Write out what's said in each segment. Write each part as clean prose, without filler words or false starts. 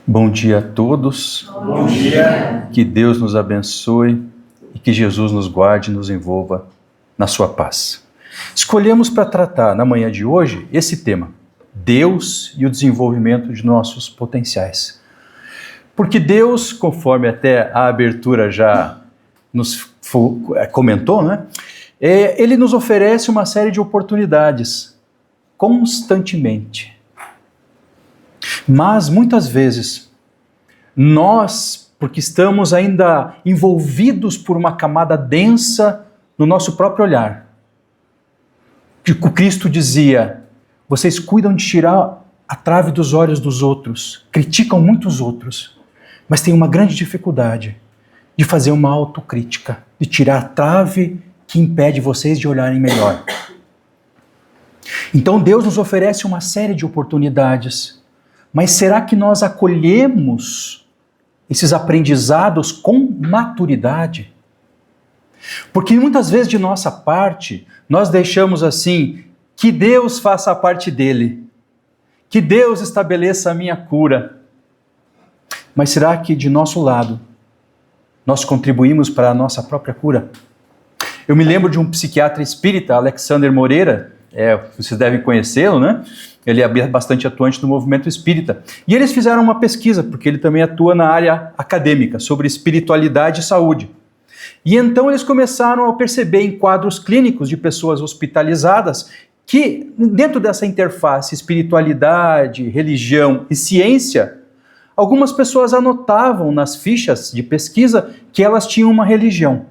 Bom dia a todos. Bom dia. Que Deus nos abençoe e que Jesus nos guarde e nos envolva na sua paz. Escolhemos para tratar na manhã de hoje esse tema, Deus e o desenvolvimento de nossos potenciais. Porque Deus, conforme até a abertura já nos comentou, né? Ele nos oferece uma série de oportunidades constantemente. Mas muitas vezes nós, porque estamos ainda envolvidos por uma camada densa no nosso próprio olhar, que o Cristo dizia: vocês cuidam de tirar a trave dos olhos dos outros, criticam muitos outros, mas têm uma grande dificuldade de fazer uma autocrítica, de tirar a trave que impede vocês de olharem melhor. Então Deus nos oferece uma série de oportunidades, mas será que nós acolhemos esses aprendizados com maturidade? Porque muitas vezes de nossa parte, nós deixamos assim, que Deus faça a parte dele, que Deus estabeleça a minha cura. Mas será que de nosso lado, nós contribuímos para a nossa própria cura? Eu me lembro de um psiquiatra espírita, Alexander Moreira, vocês devem conhecê-lo, né? Ele é bastante atuante no movimento espírita. E eles fizeram uma pesquisa, porque ele também atua na área acadêmica, sobre espiritualidade e saúde. E então eles começaram a perceber em quadros clínicos de pessoas hospitalizadas que, dentro dessa interface espiritualidade, religião e ciência, algumas pessoas anotavam nas fichas de pesquisa que elas tinham uma religião.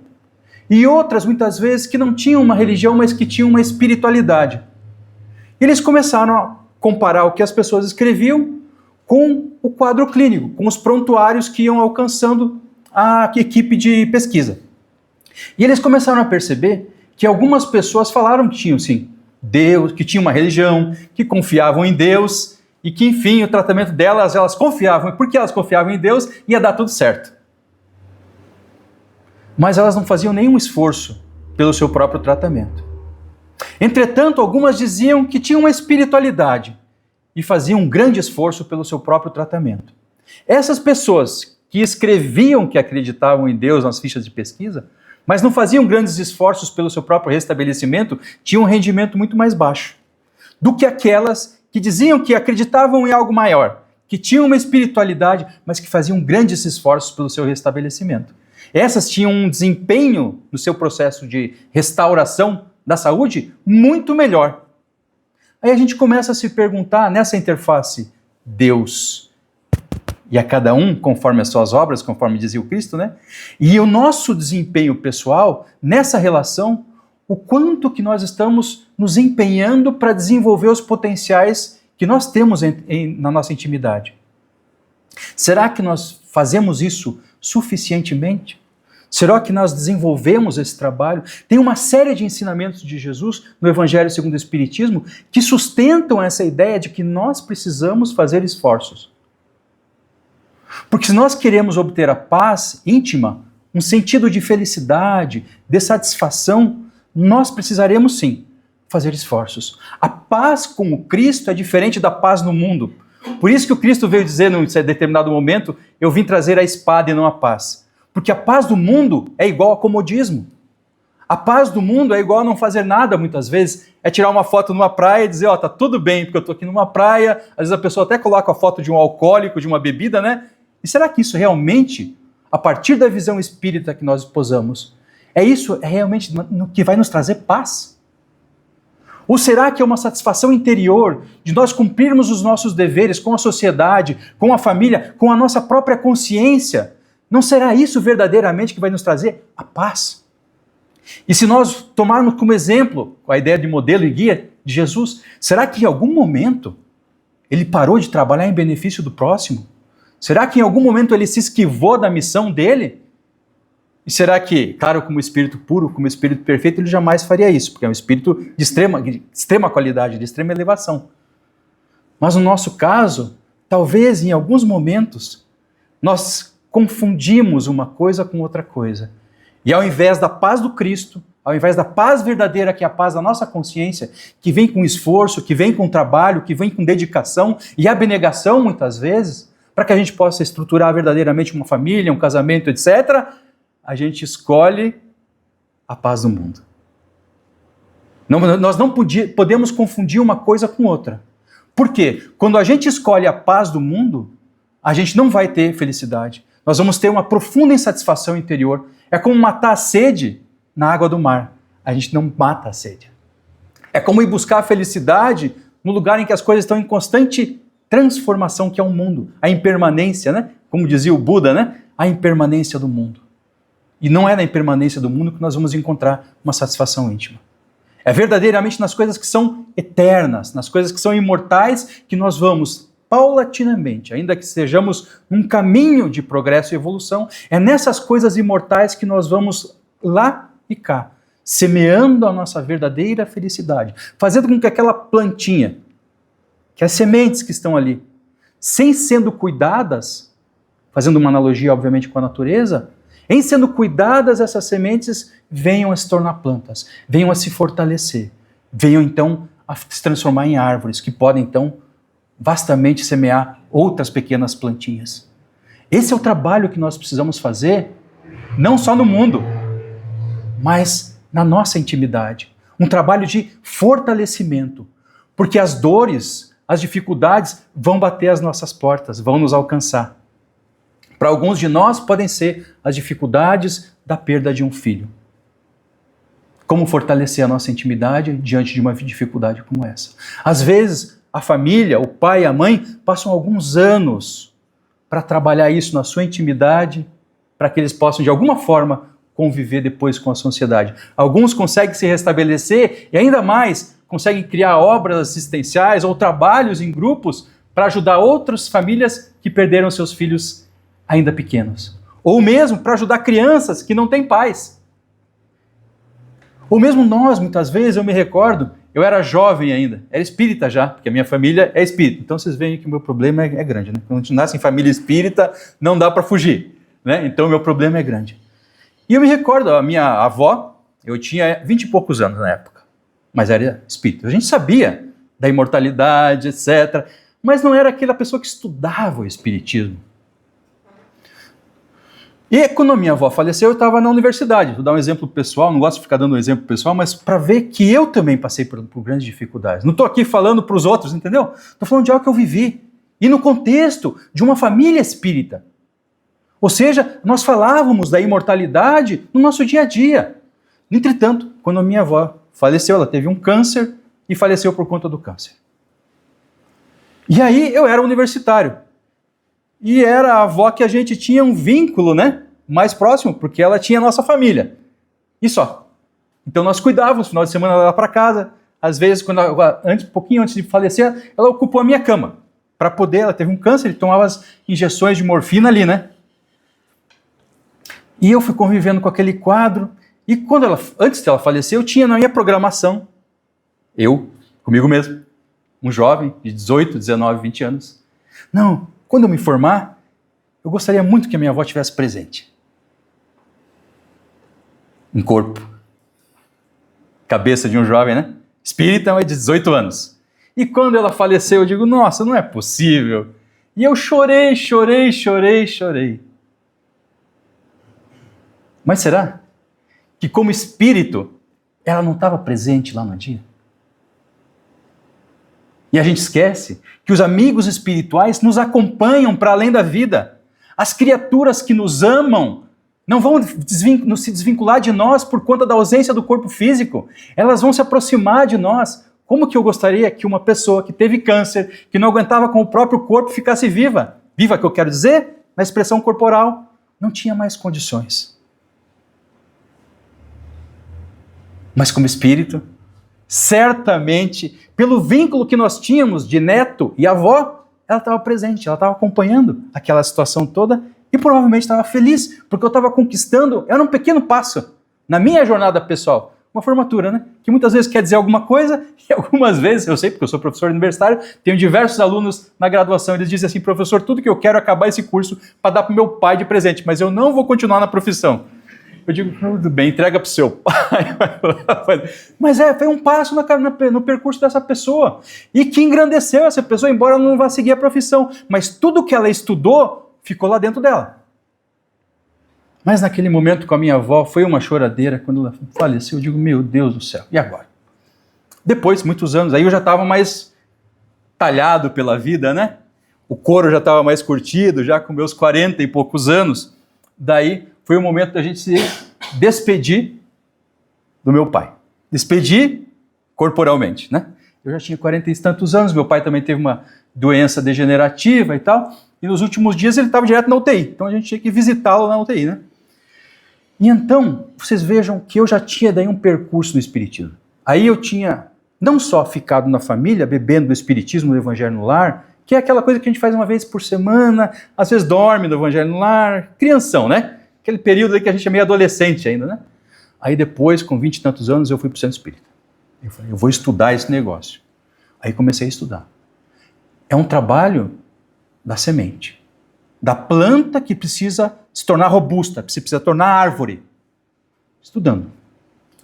E outras, muitas vezes, que não tinham uma religião, mas que tinham uma espiritualidade. E eles começaram a comparar o que as pessoas escreviam com o quadro clínico, com os prontuários que iam alcançando a equipe de pesquisa. E eles começaram a perceber que algumas pessoas falaram que tinham, sim, Deus, que tinham uma religião, que confiavam em Deus e que, enfim, o tratamento delas, elas confiavam. E porque elas confiavam em Deus, ia dar tudo certo. Mas elas não faziam nenhum esforço pelo seu próprio tratamento. Entretanto, algumas diziam que tinham uma espiritualidade e faziam um grande esforço pelo seu próprio tratamento. Essas pessoas que escreviam que acreditavam em Deus nas fichas de pesquisa, mas não faziam grandes esforços pelo seu próprio restabelecimento, tinham um rendimento muito mais baixo do que aquelas que diziam que acreditavam em algo maior, que tinham uma espiritualidade, mas que faziam grandes esforços pelo seu restabelecimento. Essas tinham um desempenho no seu processo de restauração da saúde muito melhor. Aí a gente começa a se perguntar, nessa interface, Deus e a cada um conforme as suas obras, conforme dizia o Cristo, né? E o nosso desempenho pessoal, nessa relação, o quanto que nós estamos nos empenhando para desenvolver os potenciais que nós temos na nossa intimidade. Será que nós fazemos isso suficientemente? Será que nós desenvolvemos esse trabalho? Tem uma série de ensinamentos de Jesus no Evangelho segundo o Espiritismo que sustentam essa ideia de que nós precisamos fazer esforços. Porque se nós queremos obter a paz íntima, um sentido de felicidade, de satisfação, nós precisaremos sim fazer esforços. A paz com o Cristo é diferente da paz no mundo. Por isso que o Cristo veio dizer num determinado momento, eu vim trazer a espada e não a paz. Porque a paz do mundo é igual a comodismo. A paz do mundo é igual a não fazer nada muitas vezes. É tirar uma foto numa praia e dizer, tá tudo bem, porque eu tô aqui numa praia. Às vezes a pessoa até coloca a foto de um alcoólico, de uma bebida, né? E será que isso realmente, a partir da visão espírita que nós esposamos, é realmente no que vai nos trazer paz? Ou será que é uma satisfação interior de nós cumprirmos os nossos deveres com a sociedade, com a família, com a nossa própria consciência? Não será isso verdadeiramente que vai nos trazer a paz? E se nós tomarmos como exemplo a ideia de modelo e guia de Jesus, será que em algum momento ele parou de trabalhar em benefício do próximo? Será que em algum momento ele se esquivou da missão dele? E será que, claro, como espírito puro, como espírito perfeito, ele jamais faria isso, porque é um espírito de extrema qualidade, de extrema elevação. Mas no nosso caso, talvez em alguns momentos, nós confundimos uma coisa com outra coisa. E ao invés da paz do Cristo, ao invés da paz verdadeira, que é a paz da nossa consciência, que vem com esforço, que vem com trabalho, que vem com dedicação e abnegação muitas vezes, para que a gente possa estruturar verdadeiramente uma família, um casamento, etc., a gente escolhe a paz do mundo. Nós não podemos confundir uma coisa com outra. Por quê? Quando a gente escolhe a paz do mundo, a gente não vai ter felicidade. Nós vamos ter uma profunda insatisfação interior. É como matar a sede na água do mar. A gente não mata a sede. É como ir buscar a felicidade no lugar em que as coisas estão em constante transformação, que é o mundo. A impermanência, né? Como dizia o Buda, né? A impermanência do mundo. E não é na impermanência do mundo que nós vamos encontrar uma satisfação íntima. É verdadeiramente nas coisas que são eternas, nas coisas que são imortais, que nós vamos paulatinamente, ainda que estejamos num caminho de progresso e evolução, é nessas coisas imortais que nós vamos lá e cá, semeando a nossa verdadeira felicidade, fazendo com que aquela plantinha, que as sementes que estão ali, sem sendo cuidadas, fazendo uma analogia obviamente com a natureza, em sendo cuidadas essas sementes venham a se tornar plantas, venham a se fortalecer, venham então a se transformar em árvores, que podem então vastamente semear outras pequenas plantinhas. Esse é o trabalho que nós precisamos fazer, não só no mundo, mas na nossa intimidade. Um trabalho de fortalecimento, porque as dores, as dificuldades vão bater às nossas portas, vão nos alcançar. Para alguns de nós podem ser as dificuldades da perda de um filho. Como fortalecer a nossa intimidade diante de uma dificuldade como essa? Às vezes, a família, o pai e a mãe passam alguns anos para trabalhar isso na sua intimidade, para que eles possam, de alguma forma, conviver depois com a sociedade. Alguns conseguem se restabelecer e, ainda mais, conseguem criar obras assistenciais ou trabalhos em grupos para ajudar outras famílias que perderam seus filhos ainda pequenos. Ou mesmo para ajudar crianças que não têm pais. Ou mesmo nós, muitas vezes, eu me recordo, eu era jovem ainda, era espírita já, porque a minha família é espírita. Então vocês veem que o meu problema é grande, né? Quando a gente nasce em família espírita, não dá para fugir, né? Então o meu problema é grande. E eu me recordo, a minha avó, eu tinha 20 e poucos anos na época, mas era espírita. A gente sabia da imortalidade, etc., mas não era aquela pessoa que estudava o espiritismo. E quando a minha avó faleceu, eu estava na universidade. Vou dar um exemplo pessoal, não gosto de ficar dando um exemplo pessoal, mas para ver que eu também passei por grandes dificuldades. Não estou aqui falando para os outros, entendeu? Estou falando de algo que eu vivi. E no contexto de uma família espírita. Ou seja, nós falávamos da imortalidade no nosso dia a dia. Entretanto, quando a minha avó faleceu, ela teve um câncer e faleceu por conta do câncer. E aí eu era universitário. E era a avó que a gente tinha um vínculo, né, mais próximo, porque ela tinha a nossa família. E só. Então nós cuidávamos, no final de semana ela ia para casa. Às vezes, pouquinho antes de falecer, ela ocupou a minha cama. Para poder, ela teve um câncer, ele tomava as injeções de morfina ali, né? E eu fui convivendo com aquele quadro. E antes dela falecer, eu tinha na minha programação, comigo mesmo, um jovem de 18, 19, 20 anos. Não, quando eu me formar, eu gostaria muito que a minha avó estivesse presente. Um corpo. Cabeça de um jovem, né? Espírita, mas de 18 anos. E quando ela faleceu, eu digo, nossa, não é possível. E eu chorei. Mas será que como espírito, ela não estava presente lá no dia? E a gente esquece que os amigos espirituais nos acompanham para além da vida. As criaturas que nos amam não vão se desvincular de nós por conta da ausência do corpo físico. Elas vão se aproximar de nós. Como que eu gostaria que uma pessoa que teve câncer, que não aguentava com o próprio corpo, ficasse viva? Viva, que eu quero dizer, na expressão corporal, não tinha mais condições. Mas como espírito, certamente, pelo vínculo que nós tínhamos de neto e avó, ela estava presente, ela estava acompanhando aquela situação toda e provavelmente estava feliz, porque eu estava conquistando, era um pequeno passo na minha jornada pessoal, uma formatura, né? Que muitas vezes quer dizer alguma coisa e algumas vezes, eu sei porque eu sou professor universitário, tenho diversos alunos na graduação, eles dizem assim, professor, tudo que eu quero é acabar esse curso para dar para o meu pai de presente, mas eu não vou continuar na profissão. eu digo, tudo bem, entrega para o seu pai. Mas foi um passo no percurso dessa pessoa, e que engrandeceu essa pessoa, embora ela não vá seguir a profissão, mas tudo que ela estudou ficou lá dentro dela. Mas naquele momento com a minha avó, foi uma choradeira, quando ela faleceu, eu digo, meu Deus do céu, e agora? Depois, muitos anos, aí eu já estava mais talhado pela vida, né? O couro já estava mais curtido, já com meus 40 e poucos anos. Daí foi o momento da gente se despedir do meu pai. Despedir corporalmente, né? Eu já tinha 40 e tantos anos, meu pai também teve uma doença degenerativa e tal, e nos últimos dias ele estava direto na UTI, então a gente tinha que visitá-lo na UTI, né? E então, vocês vejam que eu já tinha daí um percurso no Espiritismo. Aí eu tinha não só ficado na família, bebendo do Espiritismo, do Evangelho no Lar, que é aquela coisa que a gente faz uma vez por semana, às vezes dorme no Evangelho no Lar, crianção, né? Aquele período aí que a gente é meio adolescente ainda, né? Aí depois, com 20 e tantos anos, eu fui para o Centro Espírita. Eu falei, eu vou estudar esse negócio. Aí comecei a estudar. É um trabalho da semente, da planta que precisa se tornar robusta, precisa tornar árvore. Estudando,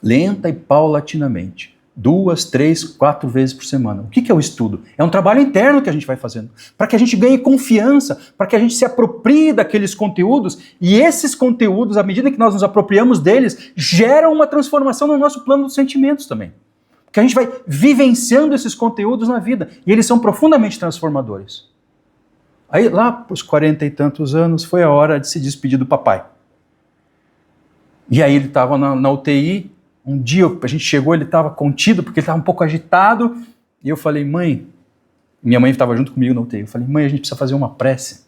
lenta e paulatinamente, 2, 3, 4 vezes por semana. O que é o estudo? É um trabalho interno que a gente vai fazendo, para que a gente ganhe confiança, para que a gente se aproprie daqueles conteúdos, e esses conteúdos, à medida que nós nos apropriamos deles, geram uma transformação no nosso plano dos sentimentos também. Porque a gente vai vivenciando esses conteúdos na vida, e eles são profundamente transformadores. Aí, lá para os 40 e tantos anos, foi a hora de se despedir do papai. E aí ele estava na UTI, um dia a gente chegou, ele estava contido, porque ele estava um pouco agitado, e eu falei, mãe, minha mãe estava junto comigo na UTI, eu falei, mãe, a gente precisa fazer uma prece,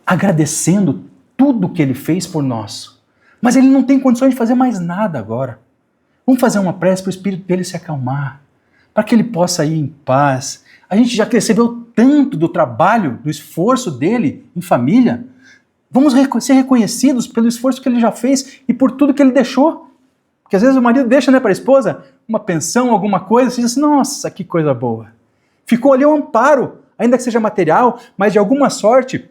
agradecendo tudo que ele fez por nós, mas ele não tem condições de fazer mais nada agora. Vamos fazer uma prece para o espírito dele se acalmar, para que ele possa ir em paz. A gente já recebeu tanto do trabalho, do esforço dele em família. Vamos ser reconhecidos pelo esforço que ele já fez e por tudo que ele deixou. Porque às vezes o marido deixa, né, para a esposa uma pensão, alguma coisa, você diz assim, nossa, que coisa boa. Ficou ali um amparo, ainda que seja material, mas de alguma sorte,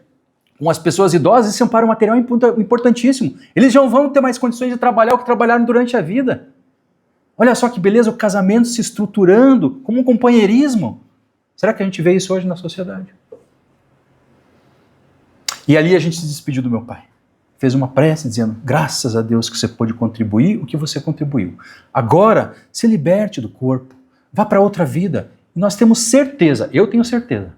com as pessoas idosas, esse amparo material é importantíssimo. Eles já vão ter mais condições de trabalhar o que trabalharam durante a vida. Olha só que beleza, o casamento se estruturando como um companheirismo. Será que a gente vê isso hoje na sociedade? E ali a gente se despediu do meu pai. Fez uma prece dizendo, graças a Deus que você pôde contribuir o que você contribuiu. Agora, se liberte do corpo, vá para outra vida. E nós temos certeza, eu tenho certeza,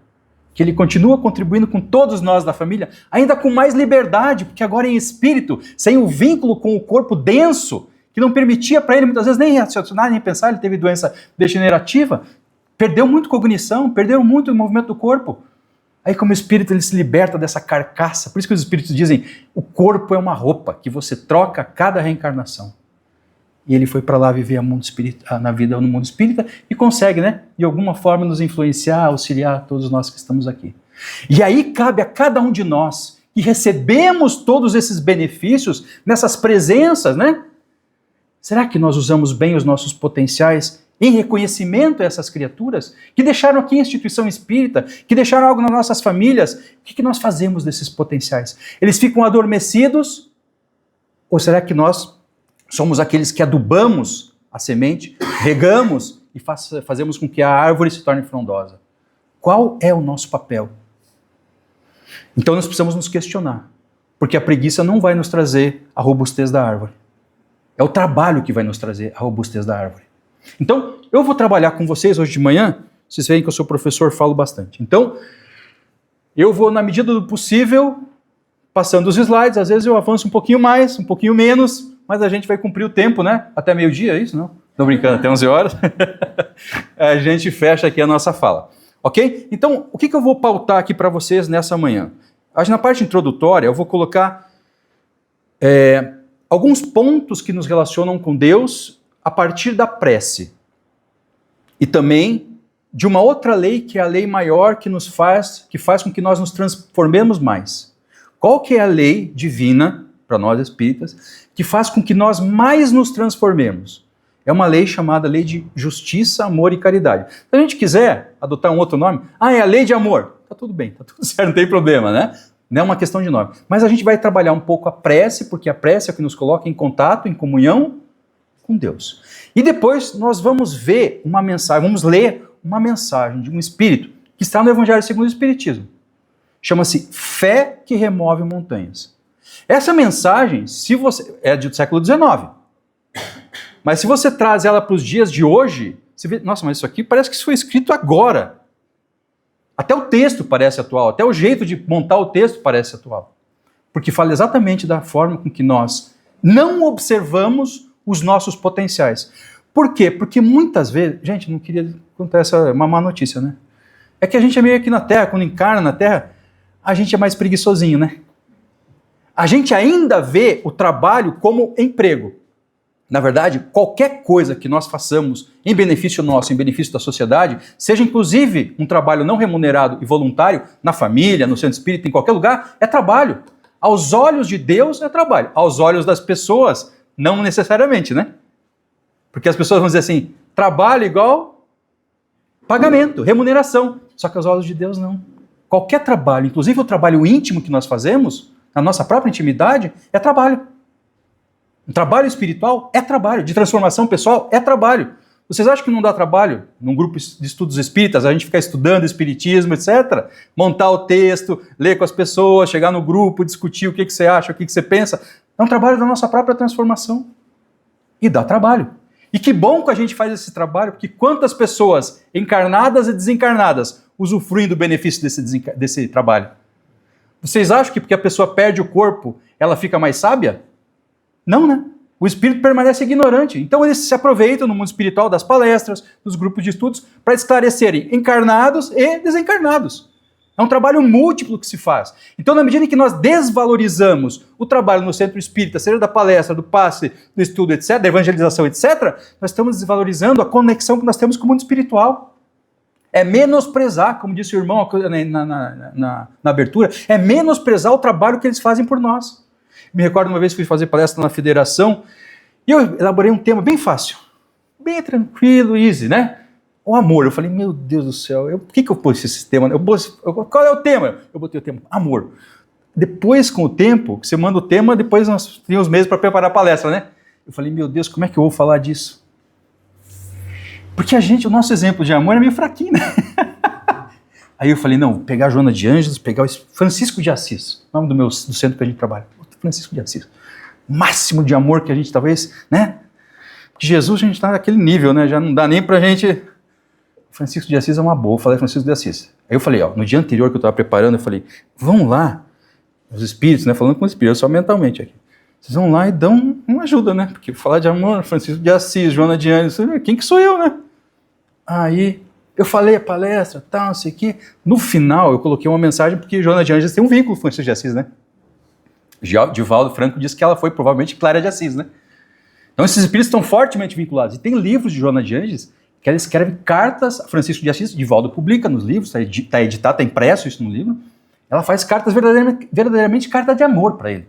que ele continua contribuindo com todos nós da família, ainda com mais liberdade, porque agora em espírito, sem o vínculo com o corpo denso, que não permitia para ele muitas vezes nem raciocinar, nem pensar, ele teve doença degenerativa, perdeu muito cognição, perdeu muito o movimento do corpo. Aí como espírito ele se liberta dessa carcaça, por isso que os espíritos dizem, o corpo é uma roupa que você troca a cada reencarnação. E ele foi para lá viver na vida no mundo espírita e consegue, né, de alguma forma nos influenciar, auxiliar todos nós que estamos aqui. E aí cabe a cada um de nós que recebemos todos esses benefícios nessas presenças, né? Será que nós usamos bem os nossos potenciais em reconhecimento a essas criaturas que deixaram aqui a instituição espírita, que deixaram algo nas nossas famílias? O que nós fazemos desses potenciais? Eles ficam adormecidos? Ou será que nós somos aqueles que adubamos a semente, regamos e fazemos com que a árvore se torne frondosa? Qual é o nosso papel? Então nós precisamos nos questionar, porque a preguiça não vai nos trazer a robustez da árvore. É o trabalho que vai nos trazer a robustez da árvore. Então, eu vou trabalhar com vocês hoje de manhã, vocês veem que eu sou professor, falo bastante. Então, eu vou, na medida do possível, passando os slides, às vezes eu avanço um pouquinho mais, um pouquinho menos, mas a gente vai cumprir o tempo, né? Até meio-dia, é isso, não? Estou brincando, até 11 horas. A gente fecha aqui a nossa fala. Ok? Então, o que eu vou pautar aqui para vocês nessa manhã? Na parte introdutória, eu vou colocar alguns pontos que nos relacionam com Deus a partir da prece. E também de uma outra lei, que é a lei maior que faz com que nós nos transformemos mais. Qual que é a lei divina, para nós espíritas, que faz com que nós mais nos transformemos? É uma lei chamada lei de justiça, amor e caridade. Se a gente quiser adotar um outro nome, é a lei de amor. Tá tudo bem, tá tudo certo, não tem problema, né? Não é uma questão de nome. Mas a gente vai trabalhar um pouco a prece, porque a prece é o que nos coloca em contato, em comunhão com Deus. E depois nós vamos ver uma mensagem, vamos ler uma mensagem de um espírito que está no Evangelho segundo o Espiritismo. Chama-se Fé que Remove Montanhas. Essa mensagem, se você é do século XIX, mas se você traz ela para os dias de hoje, você vê, nossa, mas isso aqui parece que isso foi escrito agora. Até o texto parece atual, até o jeito de montar o texto parece atual. Porque fala exatamente da forma com que nós não observamos os nossos potenciais. Por quê? Porque muitas vezes, gente, não queria contar essa uma má notícia, né? É que a gente é meio aqui na Terra, quando encarna na Terra, a gente é mais preguiçosinho, né? A gente ainda vê o trabalho como emprego. Na verdade, qualquer coisa que nós façamos em benefício nosso, em benefício da sociedade, seja inclusive um trabalho não remunerado e voluntário, na família, no centro espírita, em qualquer lugar, é trabalho. Aos olhos de Deus é trabalho. Aos olhos das pessoas, não necessariamente, né? Porque as pessoas vão dizer assim, trabalho igual pagamento, remuneração. Só que aos olhos de Deus não. Qualquer trabalho, inclusive o trabalho íntimo que nós fazemos, na nossa própria intimidade, é trabalho. Um trabalho espiritual é trabalho, de transformação pessoal é trabalho. Vocês acham que não dá trabalho, num grupo de estudos espíritas, a gente ficar estudando espiritismo, etc., montar o texto, ler com as pessoas, chegar no grupo, discutir o que você acha, o que você pensa? É um trabalho da nossa própria transformação. E dá trabalho. E que bom que a gente faz esse trabalho, porque quantas pessoas encarnadas e desencarnadas usufruem do benefício desse trabalho? Vocês acham que porque a pessoa perde o corpo, ela fica mais sábia? Não, né? O espírito permanece ignorante. Então eles se aproveitam no mundo espiritual das palestras, dos grupos de estudos, para esclarecerem encarnados e desencarnados. É um trabalho múltiplo que se faz. Então, na medida em que nós desvalorizamos o trabalho no centro espírita, seja da palestra, do passe, do estudo, etc., da evangelização, etc., nós estamos desvalorizando a conexão que nós temos com o mundo espiritual. É menosprezar, como disse o irmão na abertura, é menosprezar o trabalho que eles fazem por nós. Me recordo uma vez que fui fazer palestra na federação e eu elaborei um tema bem fácil, bem tranquilo, easy, né? O amor. Eu falei, meu Deus do céu, por que eu pus esse tema? Qual é o tema? Eu botei o tema amor. Depois, com o tempo, você manda o tema, depois nós tínhamos meses para preparar a palestra, né? Eu falei, meu Deus, como é que eu vou falar disso? Porque o nosso exemplo de amor é meio fraquinho, né? Aí eu falei, não, vou pegar a Joana de Ângeles, pegar o Francisco de Assis, nome do centro que a gente trabalha. Francisco de Assis. Máximo de amor que a gente talvez, né? Porque Jesus a gente está naquele nível, né? Já não dá nem pra gente... Francisco de Assis é uma boa, eu falei Francisco de Assis. Aí eu falei, no dia anterior que eu estava preparando, eu falei, vão lá, os espíritos, né? Falando com os espíritos, só mentalmente aqui. Vocês vão lá e dão uma ajuda, né? Porque falar de amor, Francisco de Assis, Joana de Ângeles, quem que sou eu, né? Aí eu falei a palestra, tal, não sei o quê. No final eu coloquei uma mensagem, porque Joana de Ângeles tem um vínculo com Francisco de Assis, né? Divaldo Franco disse que ela foi provavelmente Clara de Assis, né? Então esses espíritos estão fortemente vinculados. E tem livros de Joana de Ângeles que ela escreve cartas a Francisco de Assis, Divaldo publica nos livros, está editado, está impresso isso no livro. Ela faz cartas verdadeiramente carta de amor para ele.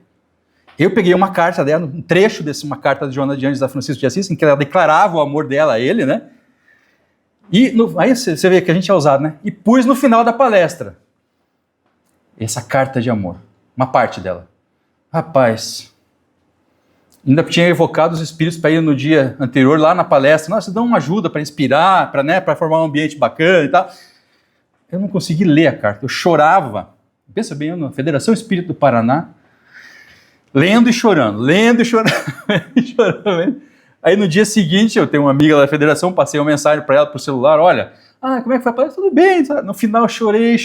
Eu peguei uma carta dela, um trecho uma carta de Joana de Ângeles a Francisco de Assis, em que ela declarava o amor dela a ele, né? E aí você vê que a gente é ousado, né? E pus no final da palestra essa carta de amor, uma parte dela. Rapaz, ainda tinha evocado os espíritos para ir no dia anterior lá na palestra. Nossa, dão uma ajuda para inspirar, para formar um ambiente bacana e tal. Eu não consegui ler a carta, eu chorava. Pensa bem, eu na Federação Espírita do Paraná, lendo e chorando, lendo e chorando. Aí no dia seguinte, eu tenho uma amiga da Federação, passei uma mensagem para ela por celular, olha, como é que foi a palestra? Tudo bem. No final eu chorei.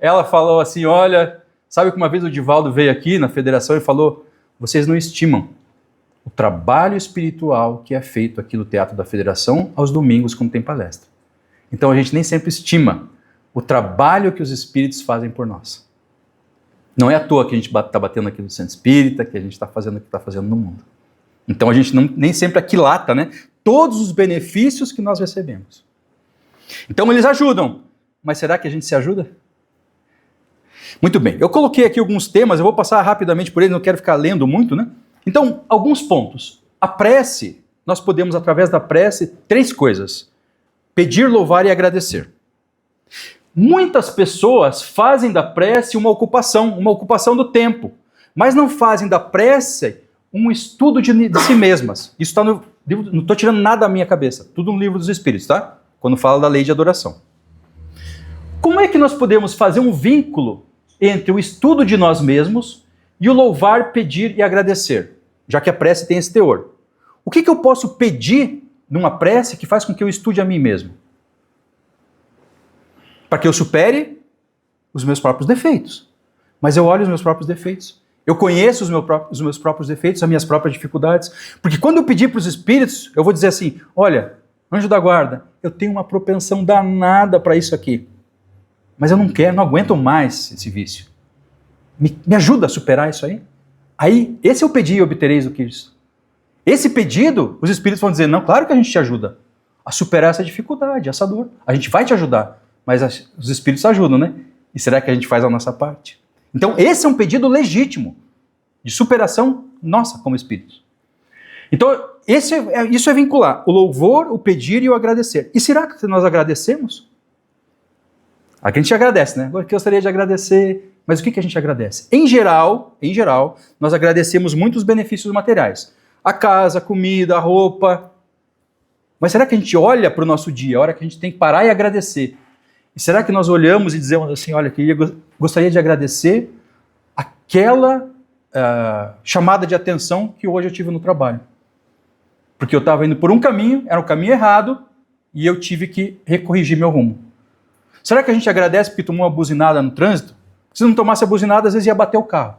Ela falou assim, olha... Sabe que uma vez o Divaldo veio aqui na federação e falou, vocês não estimam o trabalho espiritual que é feito aqui no Teatro da Federação aos domingos quando tem palestra. Então a gente nem sempre estima o trabalho que os espíritos fazem por nós. Não é à toa que a gente está batendo aqui no Centro Espírita, que a gente está fazendo o que está fazendo no mundo. Então a gente nem sempre aquilata, né, todos os benefícios que nós recebemos. Então eles ajudam, mas será que a gente se ajuda? Muito bem, eu coloquei aqui alguns temas, eu vou passar rapidamente por eles, não quero ficar lendo muito, né? Então, alguns pontos. A prece, nós podemos, através da prece, 3 coisas. Pedir, louvar e agradecer. Muitas pessoas fazem da prece uma ocupação do tempo, mas não fazem da prece um estudo de si mesmas. Isso está no livro, não estou tirando nada da minha cabeça, tudo no Livro dos Espíritos, tá? Quando fala da lei de adoração. Como é que nós podemos fazer um vínculo entre o estudo de nós mesmos e o louvar, pedir e agradecer, já que a prece tem esse teor? O que eu posso pedir numa prece que faz com que eu estude a mim mesmo? Para que eu supere os meus próprios defeitos. Mas eu olho os meus próprios defeitos. Eu conheço os meus próprios defeitos, as minhas próprias dificuldades. Porque quando eu pedir para os espíritos, eu vou dizer assim, olha, anjo da guarda, eu tenho uma propensão danada para isso aqui. Mas eu não quero, não aguento mais esse vício. Me ajuda a superar isso aí? Aí, esse é o pedir e obtereis o Cristo. Esse pedido, os espíritos vão dizer, não, claro que a gente te ajuda a superar essa dificuldade, essa dor. A gente vai te ajudar. Mas os espíritos ajudam, né? E será que a gente faz a nossa parte? Então, esse é um pedido legítimo de superação nossa como espíritos. Então, isso é vincular o louvor, o pedir e o agradecer. E será que nós agradecemos? Aqui a gente agradece, né? Eu gostaria de agradecer, mas o que a gente agradece? Em geral, nós agradecemos muito os benefícios materiais. A casa, a comida, a roupa. Mas será que a gente olha para o nosso dia, a hora que a gente tem que parar e agradecer? E será que nós olhamos e dizemos assim, olha, gostaria de agradecer aquela chamada de atenção que hoje eu tive no trabalho? Porque eu estava indo por um caminho, era um caminho errado, e eu tive que recorrigir meu rumo. Será que a gente agradece porque tomou uma buzinada no trânsito? Se não tomasse a buzinada, às vezes ia bater o carro.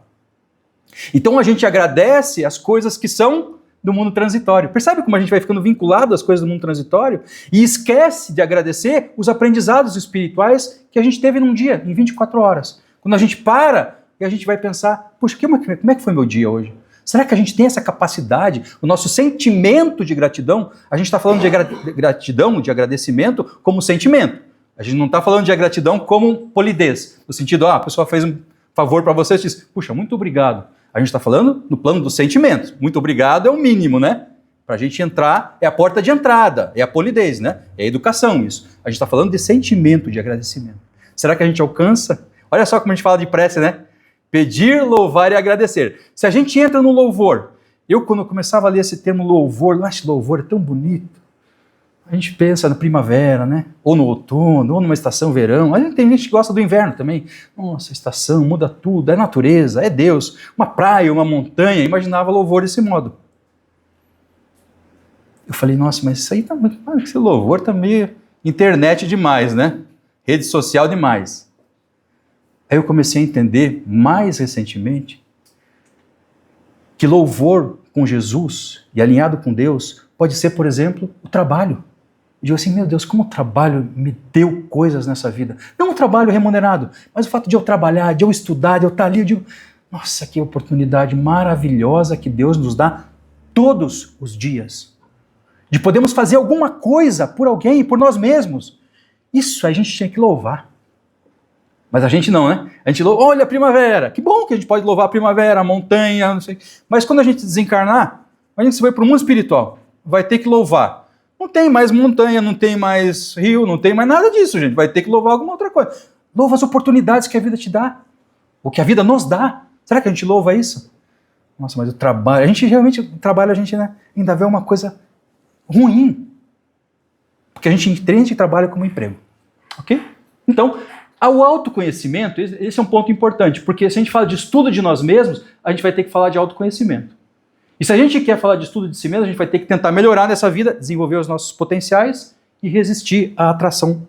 Então a gente agradece as coisas que são do mundo transitório. Percebe como a gente vai ficando vinculado às coisas do mundo transitório e esquece de agradecer os aprendizados espirituais que a gente teve num dia, em 24 horas. Quando a gente para e a gente vai pensar, puxa, como é que foi meu dia hoje? Será que a gente tem essa capacidade, o nosso sentimento de gratidão? A gente está falando de gratidão, de agradecimento como sentimento. A gente não está falando de gratidão como polidez, no sentido, a pessoa fez um favor para você e diz, puxa, muito obrigado. A gente está falando no plano dos sentimentos. Muito obrigado é o mínimo, né? Para a gente entrar, é a porta de entrada, é a polidez, né? É a educação isso. A gente está falando de sentimento, de agradecimento. Será que a gente alcança? Olha só como a gente fala de prece, né? Pedir, louvar e agradecer. Se a gente entra no louvor, quando eu começava a ler esse termo louvor, eu acho que louvor é tão bonito. A gente pensa na primavera, né? Ou no outono, ou numa estação verão. Tem gente que gosta do inverno também. Nossa, estação, muda tudo, é natureza, é Deus. Uma praia, uma montanha, imaginava louvor desse modo. Eu falei, nossa, mas isso aí tá muito... Esse louvor tá meio internet demais, né? Rede social demais. Aí eu comecei a entender, mais recentemente, que louvor com Jesus e alinhado com Deus pode ser, por exemplo, o trabalho. Eu digo assim, meu Deus, como o trabalho me deu coisas nessa vida. Não o trabalho remunerado, mas o fato de eu trabalhar, de eu estudar, de eu estar ali, eu digo, nossa, que oportunidade maravilhosa que Deus nos dá todos os dias. De podermos fazer alguma coisa por alguém, por nós mesmos. Isso a gente tinha que louvar. Mas a gente não, né? A gente louva, olha a primavera, que bom que a gente pode louvar a primavera, a montanha, não sei. Mas quando a gente desencarnar, a gente vai para o mundo espiritual, vai ter que louvar. Não tem mais montanha, não tem mais rio, não tem mais nada disso, gente. Vai ter que louvar alguma outra coisa. Louva as oportunidades que a vida te dá. O que a vida nos dá. Será que a gente louva isso? Nossa, mas o trabalho... A gente realmente... O trabalho a gente, né, ainda vê uma coisa ruim. Porque a gente entende trabalho como emprego. Ok? Então, o autoconhecimento, esse é um ponto importante. Porque se a gente fala de estudo de nós mesmos, a gente vai ter que falar de autoconhecimento. E se a gente quer falar de estudo de si mesmo, a gente vai ter que tentar melhorar nessa vida, desenvolver os nossos potenciais e resistir à atração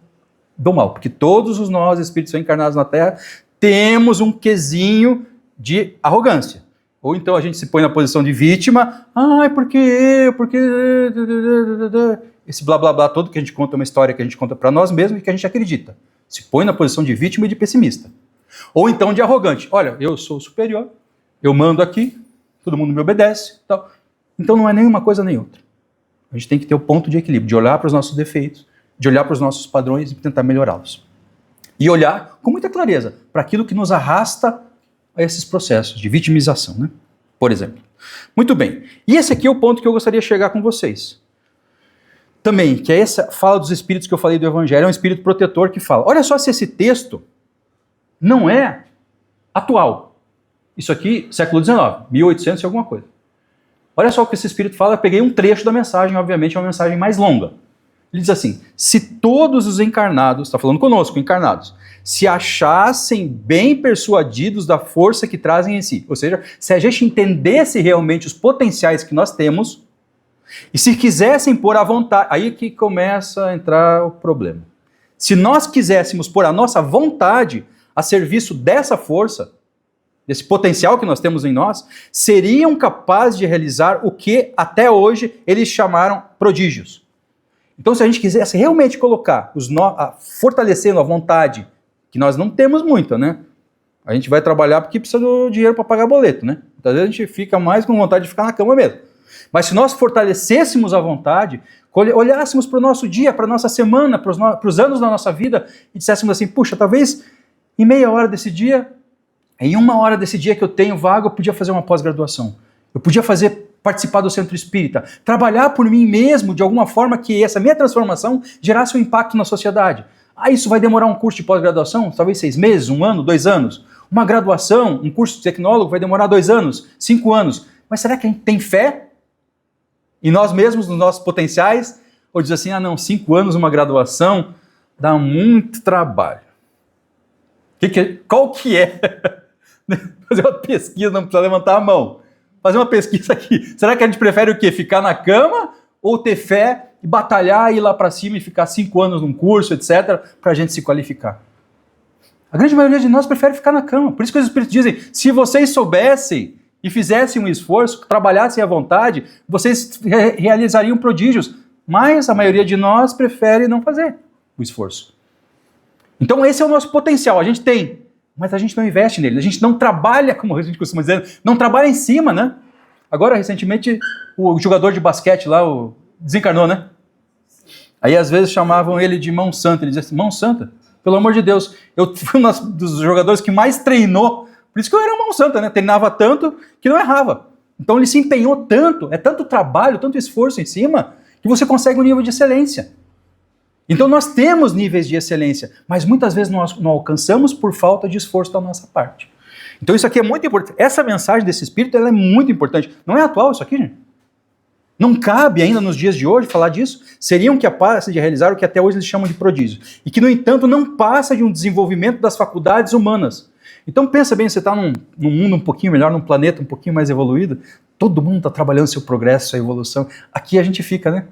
do mal. Porque todos os nós, espíritos encarnados na Terra, temos um quesinho de arrogância. Ou então a gente se põe na posição de vítima, porque eu, porque... Esse blá blá blá todo que a gente conta, uma história que a gente conta para nós mesmos e que a gente acredita. Se põe na posição de vítima e de pessimista. Ou então de arrogante. Olha, eu sou superior, eu mando aqui, todo mundo me obedece. Tal. Então não é nenhuma coisa nem outra. A gente tem que ter o ponto de equilíbrio, de olhar para os nossos defeitos, de olhar para os nossos padrões e tentar melhorá-los. E olhar com muita clareza para aquilo que nos arrasta a esses processos de vitimização, né? Por exemplo. Muito bem. E esse aqui é o ponto que eu gostaria de chegar com vocês. também, que é essa fala dos espíritos que eu falei do Evangelho, é um espírito protetor que fala, olha só se esse texto não é atual. Isso aqui, século XIX, 1800 e alguma coisa. Olha só o que esse espírito fala, eu peguei um trecho da mensagem, obviamente é uma mensagem mais longa. Ele diz assim, se todos os encarnados, está falando conosco, encarnados, se achassem bem persuadidos da força que trazem em si, ou seja, se a gente entendesse realmente os potenciais que nós temos, e se quisessem pôr à vontade, aí que começa a entrar o problema. Se nós quiséssemos pôr a nossa vontade a serviço dessa força, desse potencial que nós temos em nós, seriam capazes de realizar o que até hoje eles chamaram prodígios. Então, se a gente quisesse realmente colocar, fortalecendo a vontade, que nós não temos muito, né? A gente vai trabalhar porque precisa do dinheiro para pagar boleto, né? Muitas vezes a gente fica mais com vontade de ficar na cama mesmo. Mas se nós fortalecêssemos a vontade, olhássemos para o nosso dia, para a nossa semana, para os anos da nossa vida, e disséssemos assim, puxa, talvez em meia hora desse dia, em uma hora desse dia que eu tenho vaga, eu podia fazer uma pós-graduação. Eu podia participar do centro espírita, trabalhar por mim mesmo de alguma forma que essa minha transformação gerasse um impacto na sociedade. Ah, isso vai demorar um curso de pós-graduação? Talvez 6 meses, 1 ano, 2 anos. Uma graduação, um curso de tecnólogo vai demorar 2 anos, 5 anos. Mas será que a gente tem fé em nós mesmos, nos nossos potenciais? Ou diz assim, 5 anos uma graduação dá muito trabalho. Qual que é? Fazer uma pesquisa, não precisa levantar a mão. Fazer uma pesquisa aqui. Será que a gente prefere o quê? Ficar na cama ou ter fé e batalhar, ir lá para cima e ficar 5 anos num curso, etc., para a gente se qualificar? A grande maioria de nós prefere ficar na cama. Por isso que os espíritos dizem, se vocês soubessem e fizessem um esforço, trabalhassem à vontade, vocês realizariam prodígios. Mas a maioria de nós prefere não fazer o esforço. Então esse é o nosso potencial. A gente tem, mas a gente não investe nele, a gente não trabalha, como a gente costuma dizer, não trabalha em cima, né? Agora, recentemente, o jogador de basquete lá, desencarnou, né? Aí, às vezes, chamavam ele de Mão Santa. Ele dizia assim, Mão Santa? Pelo amor de Deus, eu fui um dos jogadores que mais treinou, por isso que eu era Mão Santa, né? Treinava tanto que não errava. Então, ele se empenhou tanto, é tanto trabalho, tanto esforço em cima, que você consegue um nível de excelência. Então nós temos níveis de excelência, mas muitas vezes nós não alcançamos por falta de esforço da nossa parte. Então isso aqui é muito importante. Essa mensagem desse espírito ela é muito importante. Não é atual isso aqui, gente? Não cabe ainda nos dias de hoje falar disso. Seriam capazes de realizar o que até hoje eles chamam de prodígio. E que, no entanto, não passa de um desenvolvimento das faculdades humanas. Então pensa bem, você está num mundo um pouquinho melhor, num planeta um pouquinho mais evoluído, todo mundo está trabalhando seu progresso, sua evolução. Aqui a gente fica, né?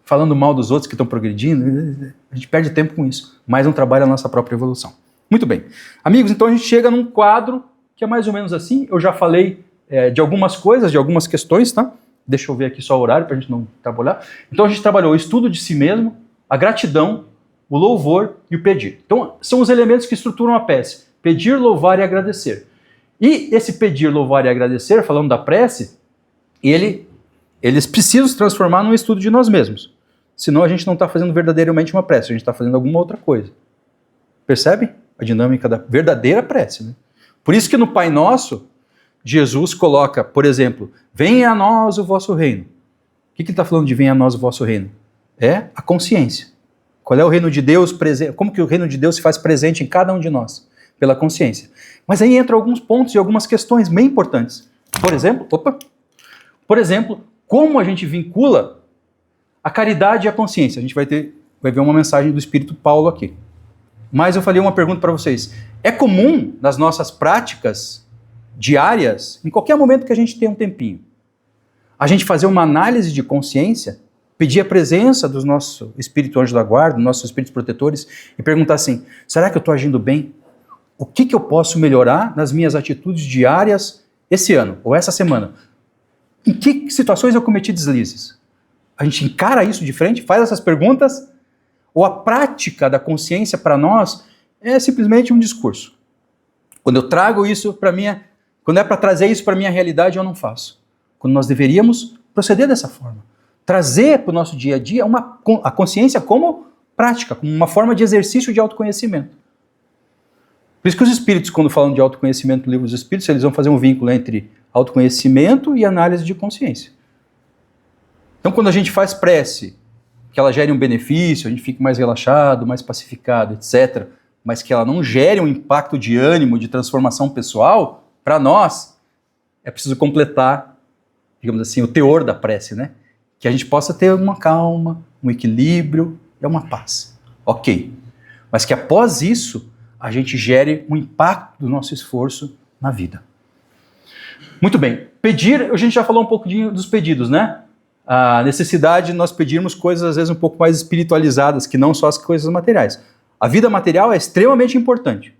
Falando mal dos outros que estão progredindo, a gente perde tempo com isso, mas não trabalha a nossa própria evolução. Muito bem. Amigos, então a gente chega num quadro que é mais ou menos assim, eu já falei de algumas coisas, de algumas questões, tá? Deixa eu ver aqui só o horário para a gente não trabalhar. Então a gente trabalhou o estudo de si mesmo, a gratidão, o louvor e o pedir. Então são os elementos que estruturam a prece. Pedir, louvar e agradecer. E esse pedir, louvar e agradecer, falando da prece, eles precisam se transformar num estudo de nós mesmos. Senão a gente não está fazendo verdadeiramente uma prece, a gente está fazendo alguma outra coisa. Percebe a dinâmica da verdadeira prece, né? Por isso que no Pai Nosso, Jesus coloca, por exemplo, venha a nós o vosso reino. O que ele está falando de venha a nós o vosso reino? É a consciência. Qual é o reino de Deus presente? Como que o reino de Deus se faz presente em cada um de nós? Pela consciência. Mas aí entram alguns pontos e algumas questões bem importantes. Por exemplo, como a gente vincula a caridade e a consciência. A gente vai ver uma mensagem do Espírito Paulo aqui. Mas eu falei uma pergunta para vocês. É comum nas nossas práticas diárias, em qualquer momento que a gente tenha um tempinho, a gente fazer uma análise de consciência, pedir a presença do nosso Espírito Anjo da Guarda, dos nossos Espíritos Protetores, e perguntar assim, será que eu estou agindo bem? O que eu posso melhorar nas minhas atitudes diárias esse ano, ou essa semana? Em que situações eu cometi deslizes? A gente encara isso de frente, faz essas perguntas, ou a prática da consciência para nós é simplesmente um discurso. Quando eu trago isso para quando é para trazer isso para a minha realidade, eu não faço. Quando nós deveríamos proceder dessa forma. Trazer para o nosso dia a dia a consciência como prática, como uma forma de exercício de autoconhecimento. Por isso que os espíritos, quando falam de autoconhecimento no livro dos espíritos, eles vão fazer um vínculo entre autoconhecimento e análise de consciência. Então, quando a gente faz prece que ela gere um benefício, a gente fique mais relaxado, mais pacificado, etc., mas que ela não gere um impacto de ânimo, de transformação pessoal, para nós, é preciso completar, digamos assim, o teor da prece, né? Que a gente possa ter uma calma, um equilíbrio e uma paz. Ok. Mas que após isso, a gente gere um impacto do nosso esforço na vida. Muito bem. Pedir, a gente já falou um pouquinho dos pedidos, né? A necessidade de nós pedirmos coisas, às vezes, um pouco mais espiritualizadas, que não só as coisas materiais. A vida material é extremamente importante,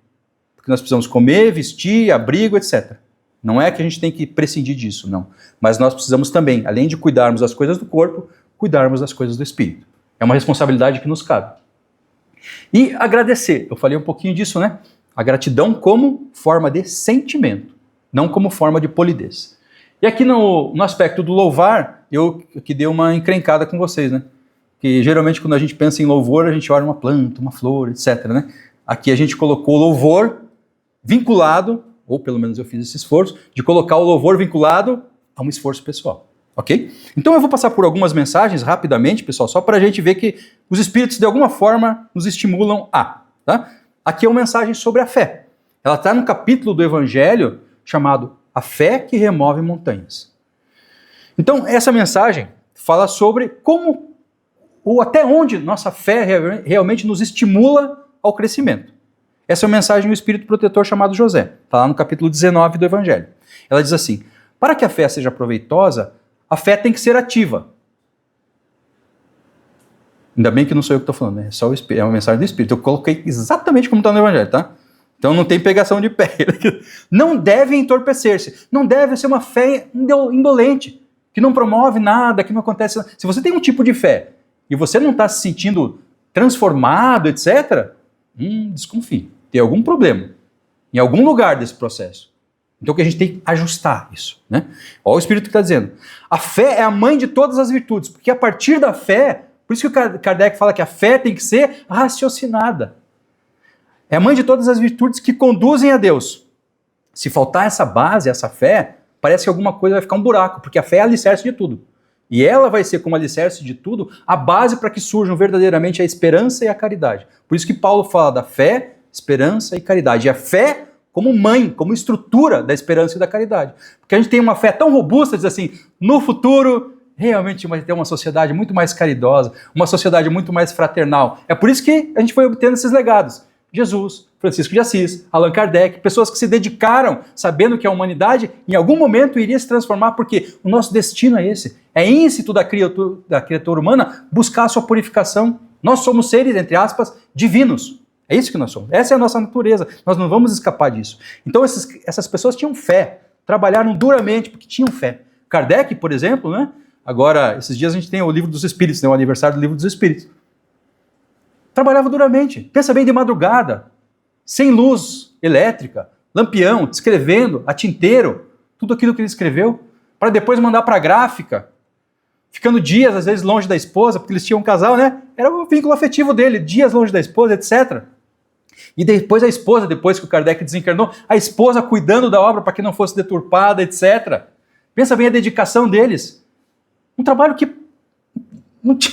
porque nós precisamos comer, vestir, abrigo, etc. Não é que a gente tem que prescindir disso, não. Mas nós precisamos também, além de cuidarmos das coisas do corpo, cuidarmos das coisas do espírito. É uma responsabilidade que nos cabe. E agradecer, eu falei um pouquinho disso, né? A gratidão como forma de sentimento, não como forma de polidez. E aqui no aspecto do louvar, eu que dei uma encrencada com vocês, né? Que geralmente quando a gente pensa em louvor, a gente olha uma planta, uma flor, etc, né? Aqui a gente colocou louvor vinculado, ou pelo menos eu fiz esse esforço, de colocar o louvor vinculado a um esforço pessoal, ok? Então eu vou passar por algumas mensagens rapidamente, pessoal, só para a gente ver que os espíritos de alguma forma nos estimulam a, tá? Aqui é uma mensagem sobre a fé. Ela está no capítulo do Evangelho chamado A Fé que Remove Montanhas. Então essa mensagem fala sobre como ou até onde nossa fé realmente nos estimula ao crescimento. Essa é uma mensagem do Espírito Protetor chamado José. Está lá no capítulo 19 do Evangelho. Ela diz assim: para que a fé seja proveitosa, a fé tem que ser ativa. Ainda bem que não sou eu que estou falando, né? É uma mensagem do Espírito. Eu coloquei exatamente como está no Evangelho, tá? Então não tem pegação de pé. Não deve entorpecer-se. Não deve ser uma fé indolente, que não promove nada, que não acontece nada. Se você tem um tipo de fé e você não está se sentindo transformado, etc., desconfie. Tem algum problema em algum lugar desse processo. Então que a gente tem que ajustar isso, né? Olha o Espírito que está dizendo. A fé é a mãe de todas as virtudes, porque a partir da fé, por isso que o Kardec fala que a fé tem que ser raciocinada. É a mãe de todas as virtudes que conduzem a Deus. Se faltar essa base, essa fé, parece que alguma coisa vai ficar um buraco, porque a fé é alicerce de tudo. E ela vai ser, como alicerce de tudo, a base para que surjam verdadeiramente a esperança e a caridade. Por isso que Paulo fala da fé, esperança e caridade. E a fé como mãe, como estrutura da esperança e da caridade. Porque a gente tem uma fé tão robusta, diz assim, no futuro realmente vai ter uma sociedade muito mais caridosa, uma sociedade muito mais fraternal. É por isso que a gente foi obtendo esses legados. Jesus, Francisco de Assis, Allan Kardec, pessoas que se dedicaram sabendo que a humanidade em algum momento iria se transformar, porque o nosso destino é esse. É íncito da criatura humana buscar a sua purificação. Nós somos seres, entre aspas, divinos. É isso que nós somos. Essa é a nossa natureza. Nós não vamos escapar disso. Então essas pessoas tinham fé, trabalharam duramente porque tinham fé. Kardec, por exemplo, né? Agora, esses dias a gente tem o Livro dos Espíritos, né? O aniversário do Livro dos Espíritos. Trabalhava duramente. Pensa bem, de madrugada, sem luz elétrica, lampião, escrevendo, a tinteiro, tudo aquilo que ele escreveu, para depois mandar para a gráfica, ficando dias, às vezes, longe da esposa, porque eles tinham um casal, né? Era o vínculo afetivo dele, dias longe da esposa, etc. E depois a esposa, depois que o Kardec desencarnou, a esposa cuidando da obra para que não fosse deturpada, etc. Pensa bem a dedicação deles. Um trabalho que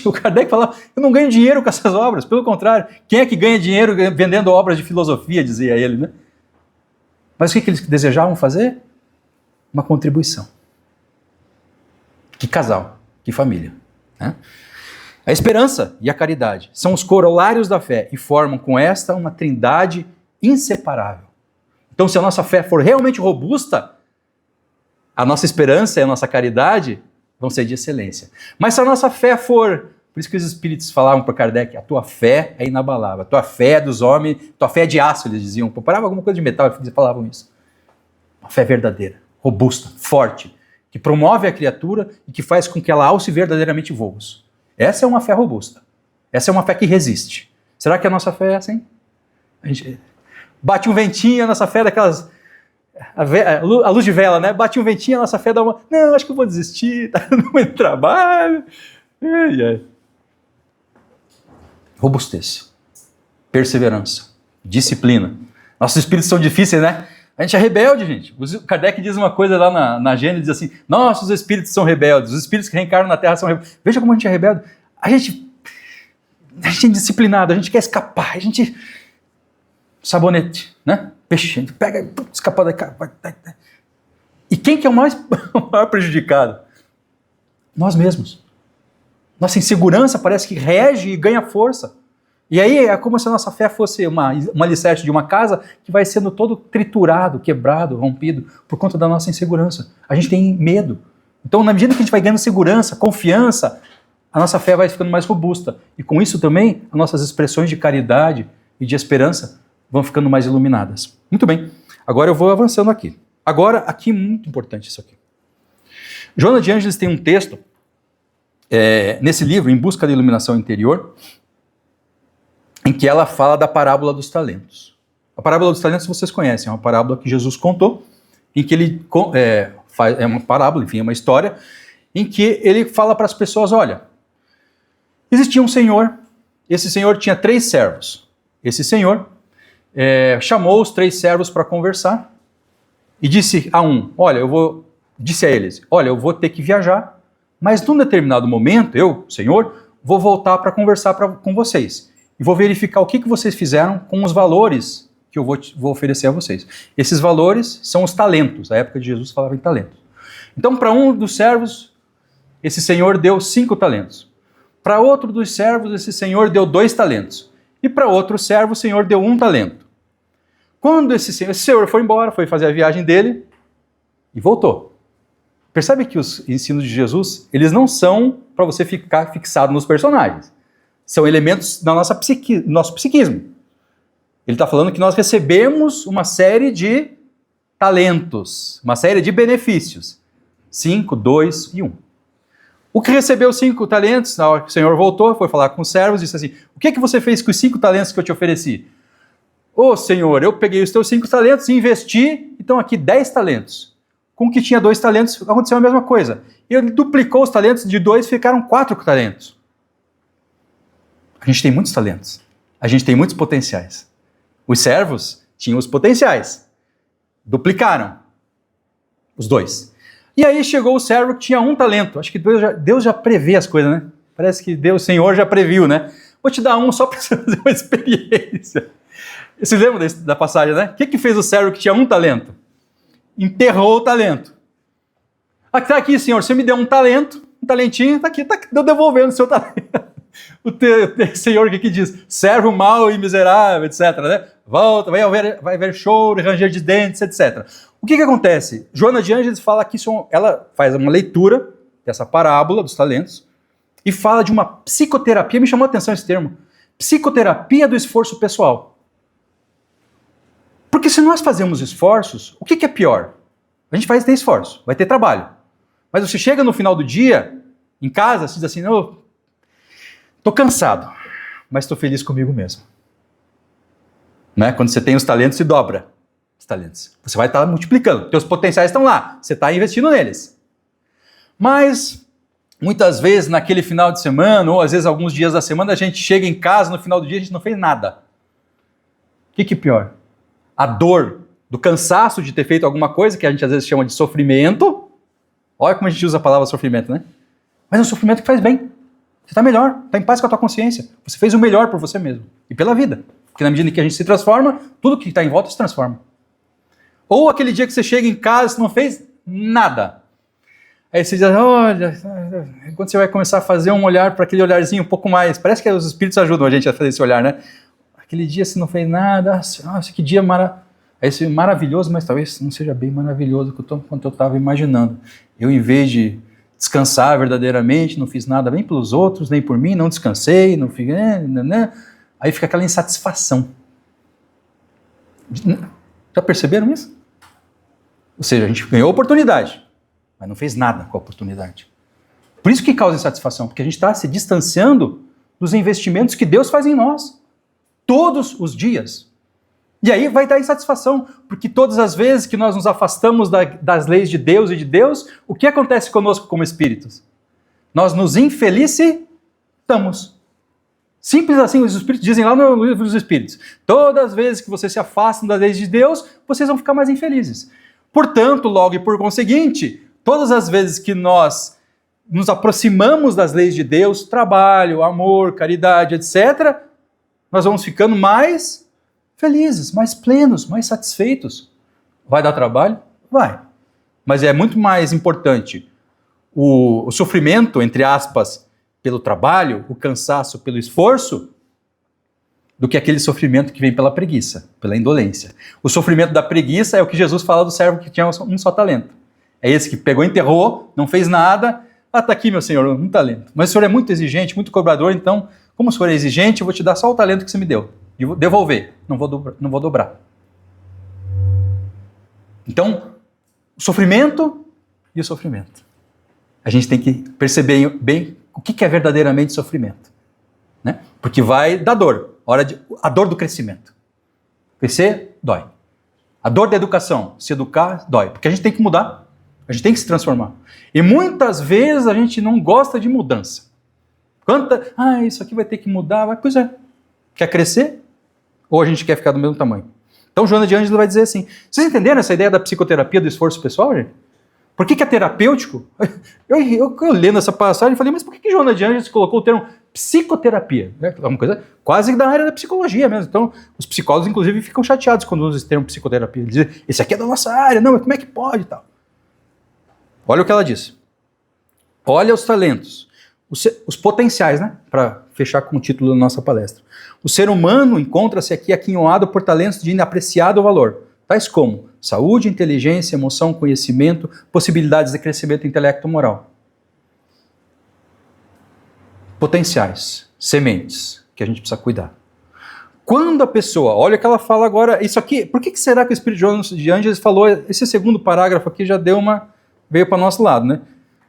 o Kardec falava, eu não ganho dinheiro com essas obras, pelo contrário, quem é que ganha dinheiro vendendo obras de filosofia, dizia ele, né? Mas o que eles desejavam fazer? Uma contribuição. Que casal, que família, né? A esperança e a caridade são os corolários da fé e formam com esta uma trindade inseparável. Então, se a nossa fé for realmente robusta, a nossa esperança e a nossa caridade vão ser de excelência. Mas se a nossa fé for... Por isso que os espíritos falavam para Kardec, a tua fé é inabalável, a tua fé é dos homens, a tua fé é de aço, eles diziam. Comparava alguma coisa de metal, eles falavam isso. Uma fé verdadeira, robusta, forte, que promove a criatura e que faz com que ela alce verdadeiramente voos. Essa é uma fé robusta. Essa é uma fé que resiste. Será que a nossa fé é assim? A gente bate um ventinho, a nossa fé é daquelas... A luz de vela, né? Bate um ventinho, a nossa fé dá uma... Não, acho que eu vou desistir, tá no meu trabalho. Ai, ai. Robustez, perseverança, disciplina. Nossos espíritos são difíceis, né? A gente é rebelde, gente. O Kardec diz uma coisa lá na Gênesis, diz assim, nossos espíritos são rebeldes, os espíritos que reencarnam na Terra são rebeldes. Veja como a gente é rebelde. A gente A gente é indisciplinado, a gente quer escapar, a gente... Sabonete, né? Peixe, a gente pega e escapa daqui. E quem que é o maior prejudicado? Nós mesmos. Nossa insegurança parece que rege e ganha força. E aí é como se a nossa fé fosse uma alicerce de uma casa que vai sendo todo triturado, quebrado, rompido, por conta da nossa insegurança. A gente tem medo. Então, na medida que a gente vai ganhando segurança, confiança, a nossa fé vai ficando mais robusta. E com isso também, as nossas expressões de caridade e de esperança vão ficando mais iluminadas. Muito bem. Agora eu vou avançando aqui. Agora, aqui muito importante isso aqui. Joana de Ângeles tem um texto, nesse livro, Em Busca da Iluminação Interior, em que ela fala da parábola dos talentos. A parábola dos talentos vocês conhecem, é uma parábola que Jesus contou, em que ele é uma parábola, enfim, é uma história, em que ele fala para as pessoas, olha, existia um senhor, esse senhor tinha 3 servos. Esse senhor chamou os 3 servos para conversar e disse a disse a eles, olha, eu vou ter que viajar, mas num determinado momento, eu, senhor, vou voltar para conversar com vocês. E vou verificar o que vocês fizeram com os valores que eu vou oferecer a vocês. Esses valores são os talentos. Na época de Jesus falava em talentos. Então, para um dos servos, esse senhor deu 5 talentos. Para outro dos servos, esse senhor deu 2 talentos. E para outro servo, o senhor deu 1 talento. Quando esse senhor foi embora, foi fazer a viagem dele e voltou. Percebe que os ensinos de Jesus, eles não são para você ficar fixado nos personagens. São elementos da nosso psiquismo. Ele está falando que nós recebemos uma série de talentos, uma série de benefícios. 5, 2 e 1. O que recebeu 5 talentos, na hora que o Senhor voltou, foi falar com os servos e disse assim, o que você fez com os 5 talentos que eu te ofereci? Ô Senhor, eu peguei os teus 5 talentos e investi, então aqui 10 talentos. Com o que tinha 2 talentos, aconteceu a mesma coisa. Ele duplicou os talentos, de 2 ficaram 4 talentos. A gente tem muitos talentos. A gente tem muitos potenciais. Os servos tinham os potenciais. Duplicaram. Os 2. E aí chegou o servo que tinha 1 talento. Acho que Deus já prevê as coisas, né? Parece que Deus, o Senhor, já previu, né? Vou te dar 1 só para você fazer uma experiência. Você lembra da passagem, né? O que fez o servo que tinha 1 talento? Enterrou o talento. Tá aqui, Senhor, você me deu 1 talento, um talentinho, tá aqui, eu devolvendo o seu talento. O Senhor que diz, servo mau e miserável, etc. Né? Volta, vai haver choro e ranger de dentes, etc. O que acontece? Joana de Ângeles fala que ela faz uma leitura dessa parábola dos talentos e fala de uma psicoterapia, me chamou a atenção esse termo, psicoterapia do esforço pessoal. Porque se nós fazemos esforços, o que é pior? A gente vai ter esforço, vai ter trabalho. Mas você chega no final do dia, em casa, você diz assim, estou cansado, mas estou feliz comigo mesmo. Né? Quando você tem os talentos, se dobra os talentos. Você vai estar multiplicando. Teus potenciais estão lá, você está investindo neles. Mas, muitas vezes, naquele final de semana, ou às vezes alguns dias da semana, a gente chega em casa, no final do dia, a gente não fez nada. O que é pior? A dor do cansaço de ter feito alguma coisa, que a gente às vezes chama de sofrimento. Olha como a gente usa a palavra sofrimento, né? Mas é um sofrimento que faz bem. Você está melhor, está em paz com a tua consciência. Você fez o melhor por você mesmo e pela vida. Porque na medida em que a gente se transforma, tudo que está em volta se transforma. Ou aquele dia que você chega em casa e não fez nada. Aí você diz, olha, quando você vai começar a fazer um olhar para aquele olharzinho um pouco mais, parece que os espíritos ajudam a gente a fazer esse olhar, né? Aquele dia você não fez nada, nossa, que dia maravilhoso, mas talvez não seja bem maravilhoso quanto eu estava imaginando. Eu, em vez de descansar verdadeiramente, não fiz nada bem pelos outros, nem por mim, não descansei, não fiquei... Aí fica aquela insatisfação. Já perceberam isso? Ou seja, a gente ganhou a oportunidade, mas não fez nada com a oportunidade. Por isso que causa insatisfação, porque a gente está se distanciando dos investimentos que Deus faz em nós, todos os dias. E aí vai dar insatisfação, porque todas as vezes que nós nos afastamos das leis de Deus e de Deus, o que acontece conosco como espíritos? Nós nos infelicitamos. Simples assim, os espíritos dizem lá no livro dos espíritos. Todas as vezes que vocês se afastam das leis de Deus, vocês vão ficar mais infelizes. Portanto, logo e por conseguinte, todas as vezes que nós nos aproximamos das leis de Deus, trabalho, amor, caridade, etc., nós vamos ficando mais felizes, mais plenos, mais satisfeitos. Vai dar trabalho? Vai. Mas é muito mais importante o sofrimento, entre aspas, pelo trabalho, o cansaço pelo esforço, do que aquele sofrimento que vem pela preguiça, pela indolência. O sofrimento da preguiça é o que Jesus fala do servo que tinha um só talento. É esse que pegou, enterrou, não fez nada. Ah, está aqui, meu senhor, um talento. Mas o senhor é muito exigente, muito cobrador, então, como o senhor é exigente, eu vou te dar só o talento que você me deu. Devolver, não vou dobrar. Então, o sofrimento e o sofrimento. A gente tem que perceber bem o que é verdadeiramente sofrimento. Né? Porque vai dar dor. A dor do crescimento. Crescer, dói. A dor da educação, se educar, dói. Porque a gente tem que mudar. A gente tem que se transformar. E muitas vezes a gente não gosta de mudança. Isso aqui vai ter que mudar. Pois é. Quer crescer? Ou a gente quer ficar do mesmo tamanho? Então, Joana de Ângeles vai dizer assim, vocês entenderam essa ideia da psicoterapia do esforço pessoal, gente? Por que é terapêutico? Eu lendo essa passagem, falei, mas por que Joana de Ângeles colocou o termo psicoterapia? É uma coisa quase da área da psicologia mesmo. Então, os psicólogos, inclusive, ficam chateados quando usam esse termo psicoterapia. Eles dizem, esse aqui é da nossa área, não, mas como é que pode e tal? Olha o que ela diz. Olha os talentos, os potenciais, né? Para fechar com o título da nossa palestra. O ser humano encontra-se aqui aquinhoado por talentos de inapreciado valor, tais como saúde, inteligência, emoção, conhecimento, possibilidades de crescimento intelecto-moral. Potenciais, sementes, que a gente precisa cuidar. Quando a pessoa, olha o que ela fala agora, isso aqui, por que será que o Espírito de Ângeles falou, esse segundo parágrafo aqui já veio para o nosso lado, né?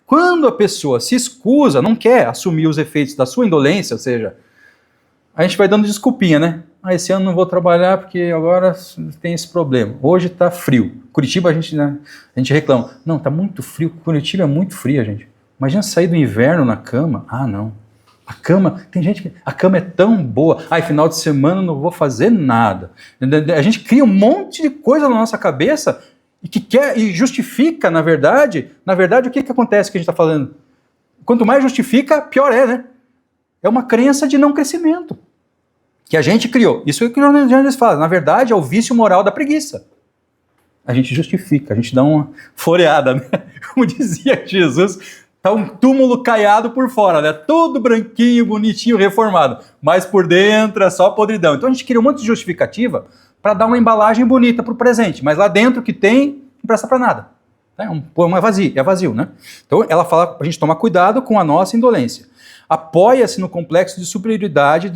Quando a pessoa se escusa, não quer assumir os efeitos da sua indolência, ou seja, a gente vai dando desculpinha, né? Esse ano não vou trabalhar porque agora tem esse problema. Hoje está frio. Curitiba a gente reclama. Não, está muito frio. Curitiba é muito fria, gente. Imagina sair do inverno na cama. Ah, não. A cama, tem gente que... A cama é tão boa. Final de semana não vou fazer nada. A gente cria um monte de coisa na nossa cabeça e justifica, na verdade, o que acontece que a gente está falando? Quanto mais justifica, pior é, né? É uma crença de não crescimento que a gente criou. Isso é o que o Joana de Ângeles fala. Na verdade, é o vício moral da preguiça. A gente justifica, a gente dá uma floreada, né? Como dizia Jesus, tá um túmulo caiado por fora, né? Tudo branquinho, bonitinho, reformado. Mas por dentro é só podridão. Então a gente cria um monte de justificativa para dar uma embalagem bonita para o presente. Mas lá dentro que tem, não presta para nada. É vazio, né? Então ela fala para a gente tomar cuidado com a nossa indolência. Apoia-se no complexo de superioridade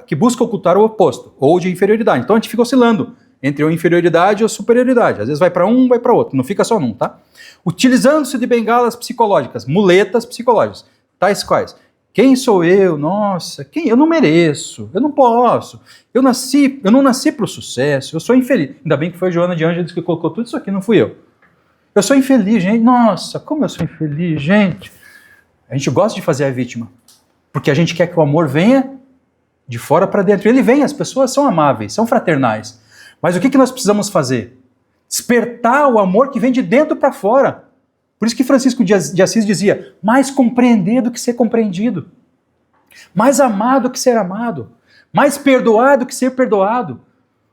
que busca ocultar o oposto, ou de inferioridade. Então a gente fica oscilando entre a inferioridade e a superioridade. Às vezes vai para um, vai para outro, não fica só num, tá? Utilizando-se de bengalas psicológicas, muletas psicológicas, tais quais: quem sou eu? Nossa, eu não mereço, eu não posso, eu não nasci para o sucesso, eu sou infeliz. Ainda bem que foi a Joana de Ângeles que colocou tudo isso aqui, não fui eu. Eu sou infeliz, gente. Nossa, como eu sou infeliz, gente. A gente gosta de fazer a vítima, porque a gente quer que o amor venha de fora para dentro. Ele vem, as pessoas são amáveis, são fraternais. Mas o que nós precisamos fazer? Despertar o amor que vem de dentro para fora. Por isso que Francisco de Assis dizia, mais compreender do que ser compreendido. Mais amado do que ser amado. Mais perdoado do que ser perdoado.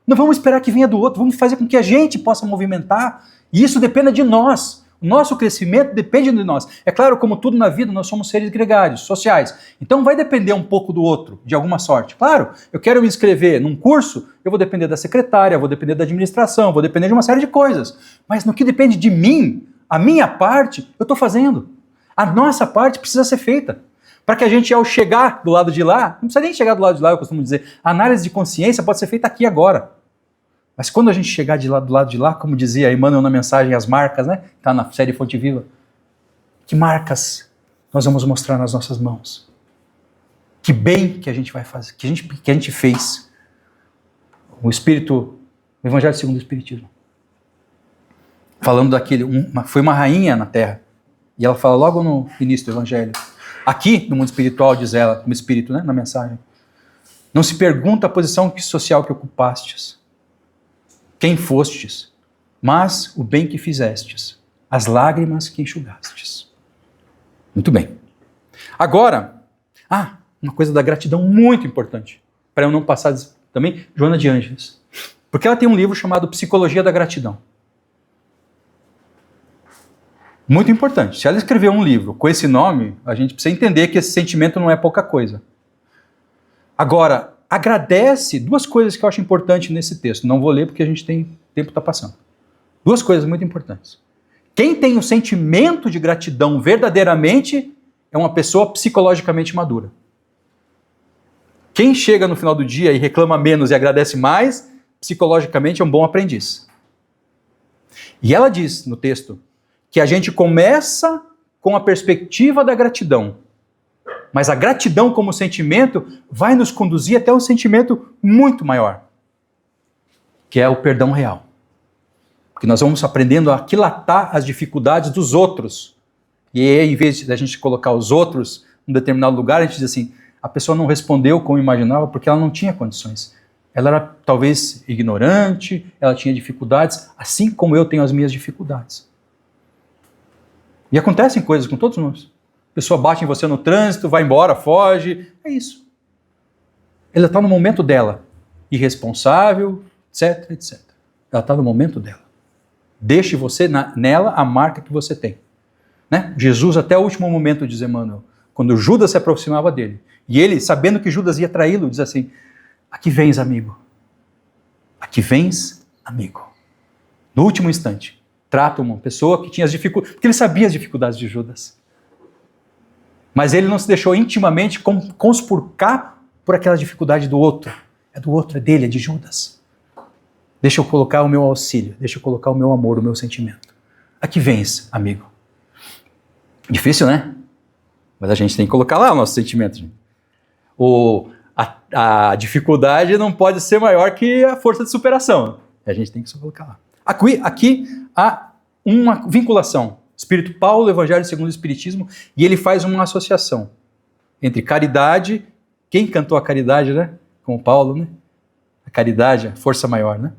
Não vamos esperar que venha do outro, vamos fazer com que a gente possa movimentar. E isso dependa de nós. O nosso crescimento depende de nós. É claro, como tudo na vida, nós somos seres gregários, sociais. Então vai depender um pouco do outro, de alguma sorte. Claro, eu quero me inscrever num curso, eu vou depender da secretária, vou depender da administração, vou depender de uma série de coisas. Mas no que depende de mim, a minha parte, eu estou fazendo. A nossa parte precisa ser feita. Para que a gente, ao chegar do lado de lá, não precisa nem chegar do lado de lá, eu costumo dizer, a análise de consciência pode ser feita aqui agora. Mas quando a gente chegar do lado de lá, como dizia Emmanuel na mensagem, as marcas, né? Está na série Fonte Viva. Que marcas nós vamos mostrar nas nossas mãos? Que bem que a gente vai fazer, que a gente fez. O Evangelho segundo o Espiritismo. Falando foi uma rainha na Terra. E ela fala logo no início do Evangelho. Aqui, no mundo espiritual, diz ela, como espírito, né? Na mensagem. Não se pergunta a posição social que ocupastes. Quem fostes, mas o bem que fizestes, as lágrimas que enxugastes. Muito bem. Agora, uma coisa da gratidão muito importante, para eu não passar também, Joana de Ângeles. Porque ela tem um livro chamado Psicologia da Gratidão. Muito importante. Se ela escreveu um livro com esse nome, a gente precisa entender que esse sentimento não é pouca coisa. Agora, agradece duas coisas que eu acho importantes nesse texto. Não vou ler porque a gente tem tempo está passando. Duas coisas muito importantes. Quem tem o sentimento de gratidão verdadeiramente é uma pessoa psicologicamente madura. Quem chega no final do dia e reclama menos e agradece mais, psicologicamente é um bom aprendiz. E ela diz no texto que a gente começa com a perspectiva da gratidão, mas a gratidão como sentimento vai nos conduzir até um sentimento muito maior, que é o perdão real. Porque nós vamos aprendendo a aquilatar as dificuldades dos outros. E aí, em vez de a gente colocar os outros em um determinado lugar, a gente diz assim, a pessoa não respondeu como imaginava porque ela não tinha condições. Ela era talvez ignorante, ela tinha dificuldades, assim como eu tenho as minhas dificuldades. E acontecem coisas com todos nós. A pessoa bate em você no trânsito, vai embora, foge. É isso. Ela está no momento dela. Irresponsável, etc, etc. Ela está no momento dela. Deixe você nela a marca que você tem. Né? Jesus, até o último momento, diz Emmanuel, quando Judas se aproximava dele, e ele, sabendo que Judas ia traí-lo, diz assim, aqui vens, amigo. Aqui vens, amigo. No último instante. Trata uma pessoa que tinha as dificuldades, porque ele sabia as dificuldades de Judas. Mas ele não se deixou intimamente conspurcar por aquela dificuldade do outro. É do outro, é dele, é de Judas. Deixa eu colocar o meu auxílio, deixa eu colocar o meu amor, o meu sentimento. Aqui vens, amigo. Difícil, né? Mas a gente tem que colocar lá o nosso sentimento. Gente. A dificuldade não pode ser maior que a força de superação. A gente tem que só colocar lá. Aqui há uma vinculação. Espírito Paulo, Evangelho segundo o Espiritismo, e ele faz uma associação entre caridade, quem cantou a caridade, né? Com Paulo, né? A caridade, a força maior, né?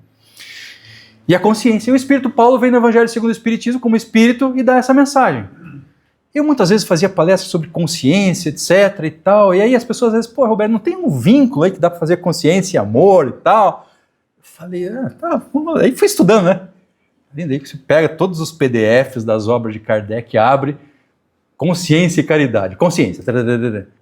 E a consciência. E o Espírito Paulo vem no Evangelho segundo o Espiritismo como Espírito e dá essa mensagem. Eu muitas vezes fazia palestras sobre consciência, etc e tal, e aí as pessoas às vezes, Roberto, não tem um vínculo aí que dá para fazer consciência e amor e tal? Eu falei, tá, vamos. Aí fui estudando, né? Daí que você pega todos os PDFs das obras de Kardec, abre, consciência e caridade, consciência,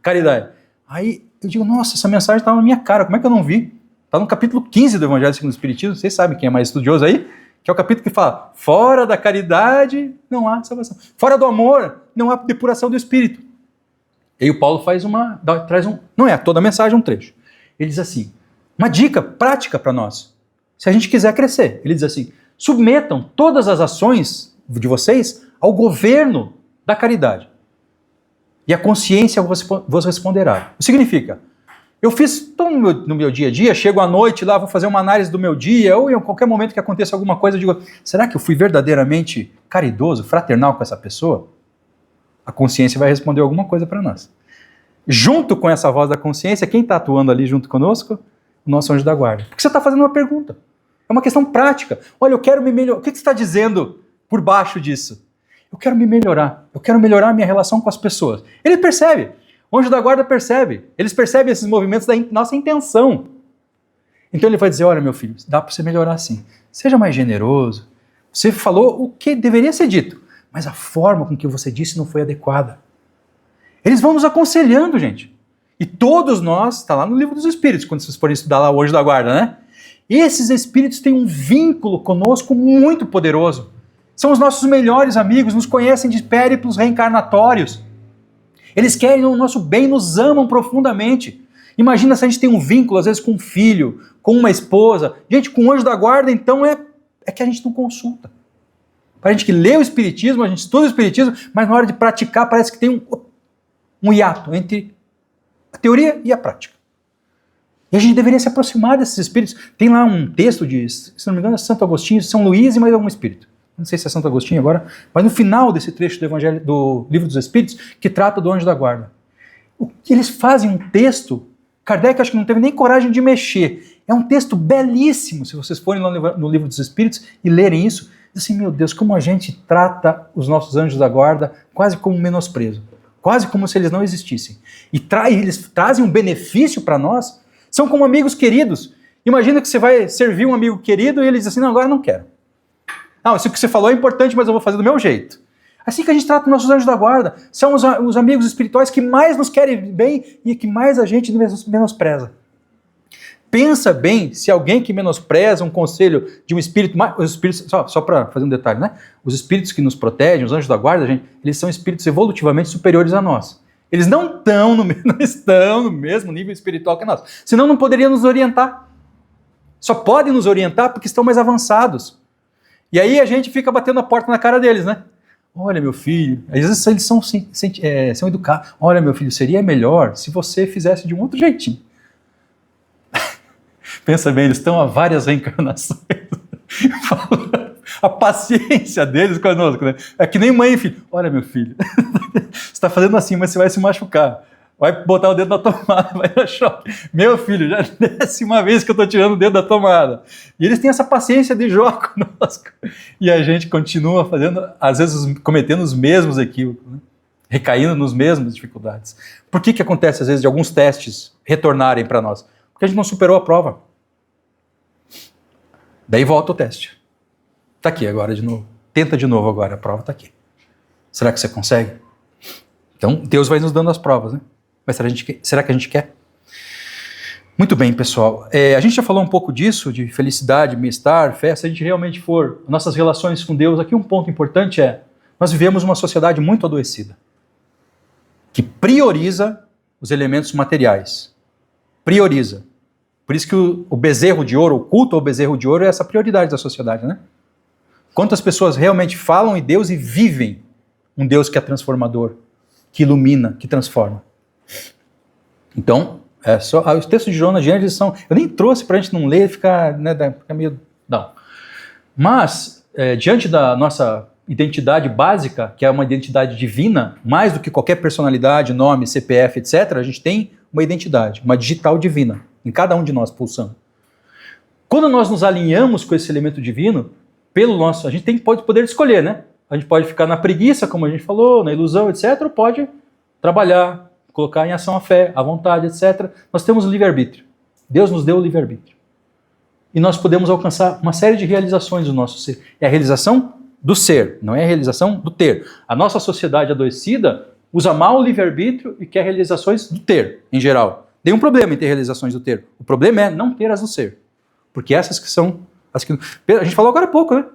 caridade. Aí eu digo, nossa, essa mensagem está na minha cara, como é que eu não vi? Está no capítulo 15 do Evangelho segundo o Espiritismo, vocês sabem quem é mais estudioso aí? Que é o capítulo que fala, fora da caridade não há salvação. Fora do amor não há depuração do espírito. E aí o Paulo traz não é toda a mensagem, um trecho. Ele diz assim, uma dica prática para nós, se a gente quiser crescer. Ele diz assim, submetam todas as ações de vocês ao governo da caridade. E a consciência vos responderá. O que significa? Eu fiz no meu dia a dia, chego à noite lá, vou fazer uma análise do meu dia, ou em qualquer momento que aconteça alguma coisa, eu digo, será que eu fui verdadeiramente caridoso, fraternal com essa pessoa? A consciência vai responder alguma coisa para nós. Junto com essa voz da consciência, quem está atuando ali junto conosco? O nosso anjo da guarda. Porque você está fazendo uma pergunta. É uma questão prática. Olha, eu quero me melhorar. O que você está dizendo por baixo disso? Eu quero me melhorar. Eu quero melhorar a minha relação com as pessoas. Ele percebe. O anjo da guarda percebe. Eles percebem esses movimentos da nossa intenção. Então ele vai dizer, olha meu filho, dá para você melhorar assim. Seja mais generoso. Você falou o que deveria ser dito, mas a forma com que você disse não foi adequada. Eles vão nos aconselhando, gente. E todos nós, está lá no Livro dos Espíritos, quando vocês forem estudar lá o anjo da guarda, né? Esses espíritos têm um vínculo conosco muito poderoso. São os nossos melhores amigos, nos conhecem de périplos reencarnatórios. Eles querem o nosso bem, nos amam profundamente. Imagina se a gente tem um vínculo, às vezes, com um filho, com uma esposa. Gente, com o anjo da guarda, então, é que a gente não consulta. Para a gente que lê o Espiritismo, a gente estuda o Espiritismo, mas na hora de praticar parece que tem um hiato entre a teoria e a prática. E a gente deveria se aproximar desses espíritos. Tem lá um texto de, se não me engano, é Santo Agostinho, São Luís e mais algum espírito. Não sei se é Santo Agostinho agora, mas no final desse trecho do Evangelho, do Livro dos Espíritos, que trata do anjo da guarda. O que eles fazem um texto, Kardec acho que não teve nem coragem de mexer. É um texto belíssimo, se vocês forem lá no Livro dos Espíritos e lerem isso, diz assim, meu Deus, como a gente trata os nossos anjos da guarda quase como um menosprezo. quase como se eles não existissem. E eles trazem um benefício para nós, são como amigos queridos. Imagina que você vai servir um amigo querido e ele diz assim, não, agora não quero. Não, isso que você falou é importante, mas eu vou fazer do meu jeito. Assim que a gente trata os nossos anjos da guarda. São os amigos espirituais que mais nos querem bem e que mais a gente menospreza. Pensa bem se alguém que menospreza um conselho de um espírito, os espíritos, só para fazer um detalhe, né? Os espíritos que nos protegem, os anjos da guarda, gente, eles são espíritos evolutivamente superiores a nós. Eles não estão no mesmo nível espiritual que nós. Senão não poderiam nos orientar. Só podem nos orientar porque estão mais avançados. E aí a gente fica batendo a porta na cara deles, né? Olha, meu filho, às vezes eles são educados. Olha, meu filho, seria melhor se você fizesse de um outro jeitinho. Pensa bem, eles estão há várias reencarnações. A paciência deles conosco, né? É que nem mãe e filho. Olha, meu filho, você está fazendo assim, mas você vai se machucar. Vai botar o dedo na tomada, vai dar choque. Meu filho, já é a 10ª vez que eu estou tirando o dedo da tomada. E eles têm essa paciência de jogo conosco. E a gente continua fazendo, às vezes, cometendo os mesmos equívocos, né? Recaindo nas mesmas dificuldades. Por que acontece, às vezes, de alguns testes retornarem para nós? Porque a gente não superou a prova. Daí volta o teste. Está aqui agora de novo. Tenta de novo agora, a prova está aqui. Será que você consegue? Então, Deus vai nos dando as provas, né? Mas será que a gente quer? Muito bem, pessoal. A gente já falou um pouco disso, de felicidade, bem-estar, fé. Se a gente realmente for, nossas relações com Deus, aqui um ponto importante é, nós vivemos uma sociedade muito adoecida, que prioriza os elementos materiais. Prioriza. Por isso que o bezerro de ouro, o culto ao bezerro de ouro é essa prioridade da sociedade, né? Quantas pessoas realmente falam em Deus e vivem um Deus que é transformador, que ilumina, que transforma. Então, os textos de Jonas de Anjos são... Eu nem trouxe para a gente não ler e ficar, né, ficar meio... Não. Mas, diante da nossa identidade básica, que é uma identidade divina, mais do que qualquer personalidade, nome, CPF, etc., a gente tem uma identidade, uma digital divina, em cada um de nós pulsando. Quando nós nos alinhamos com esse elemento divino, a gente pode poder escolher, né? A gente pode ficar na preguiça, como a gente falou, na ilusão, etc., ou pode trabalhar, colocar em ação a fé, a vontade, etc. Nós temos o livre-arbítrio. Deus nos deu o livre-arbítrio. E nós podemos alcançar uma série de realizações do nosso ser. É a realização do ser, não é a realização do ter. A nossa sociedade adoecida usa mal o livre-arbítrio e quer realizações do ter, em geral. Tem um problema em ter realizações do ter. O problema é não ter as do ser. Porque essas que são as que... A gente falou agora há pouco, né?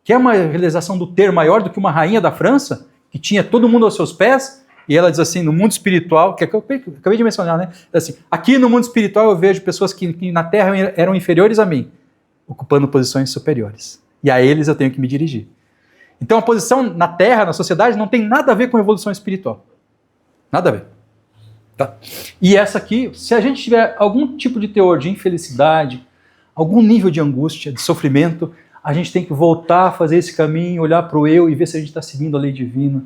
Que é uma realização do ter maior do que uma rainha da França, que tinha todo mundo aos seus pés, e ela diz assim, no mundo espiritual, que eu acabei de mencionar, né? Assim, aqui no mundo espiritual eu vejo pessoas que na Terra eram inferiores a mim, ocupando posições superiores. E a eles eu tenho que me dirigir. Então a posição na Terra, na sociedade, não tem nada a ver com a evolução espiritual. Nada a ver. Tá? E essa aqui, se a gente tiver algum tipo de teor de infelicidade, algum nível de angústia, de sofrimento, a gente tem que voltar a fazer esse caminho, olhar para o eu e ver se a gente está seguindo a lei divina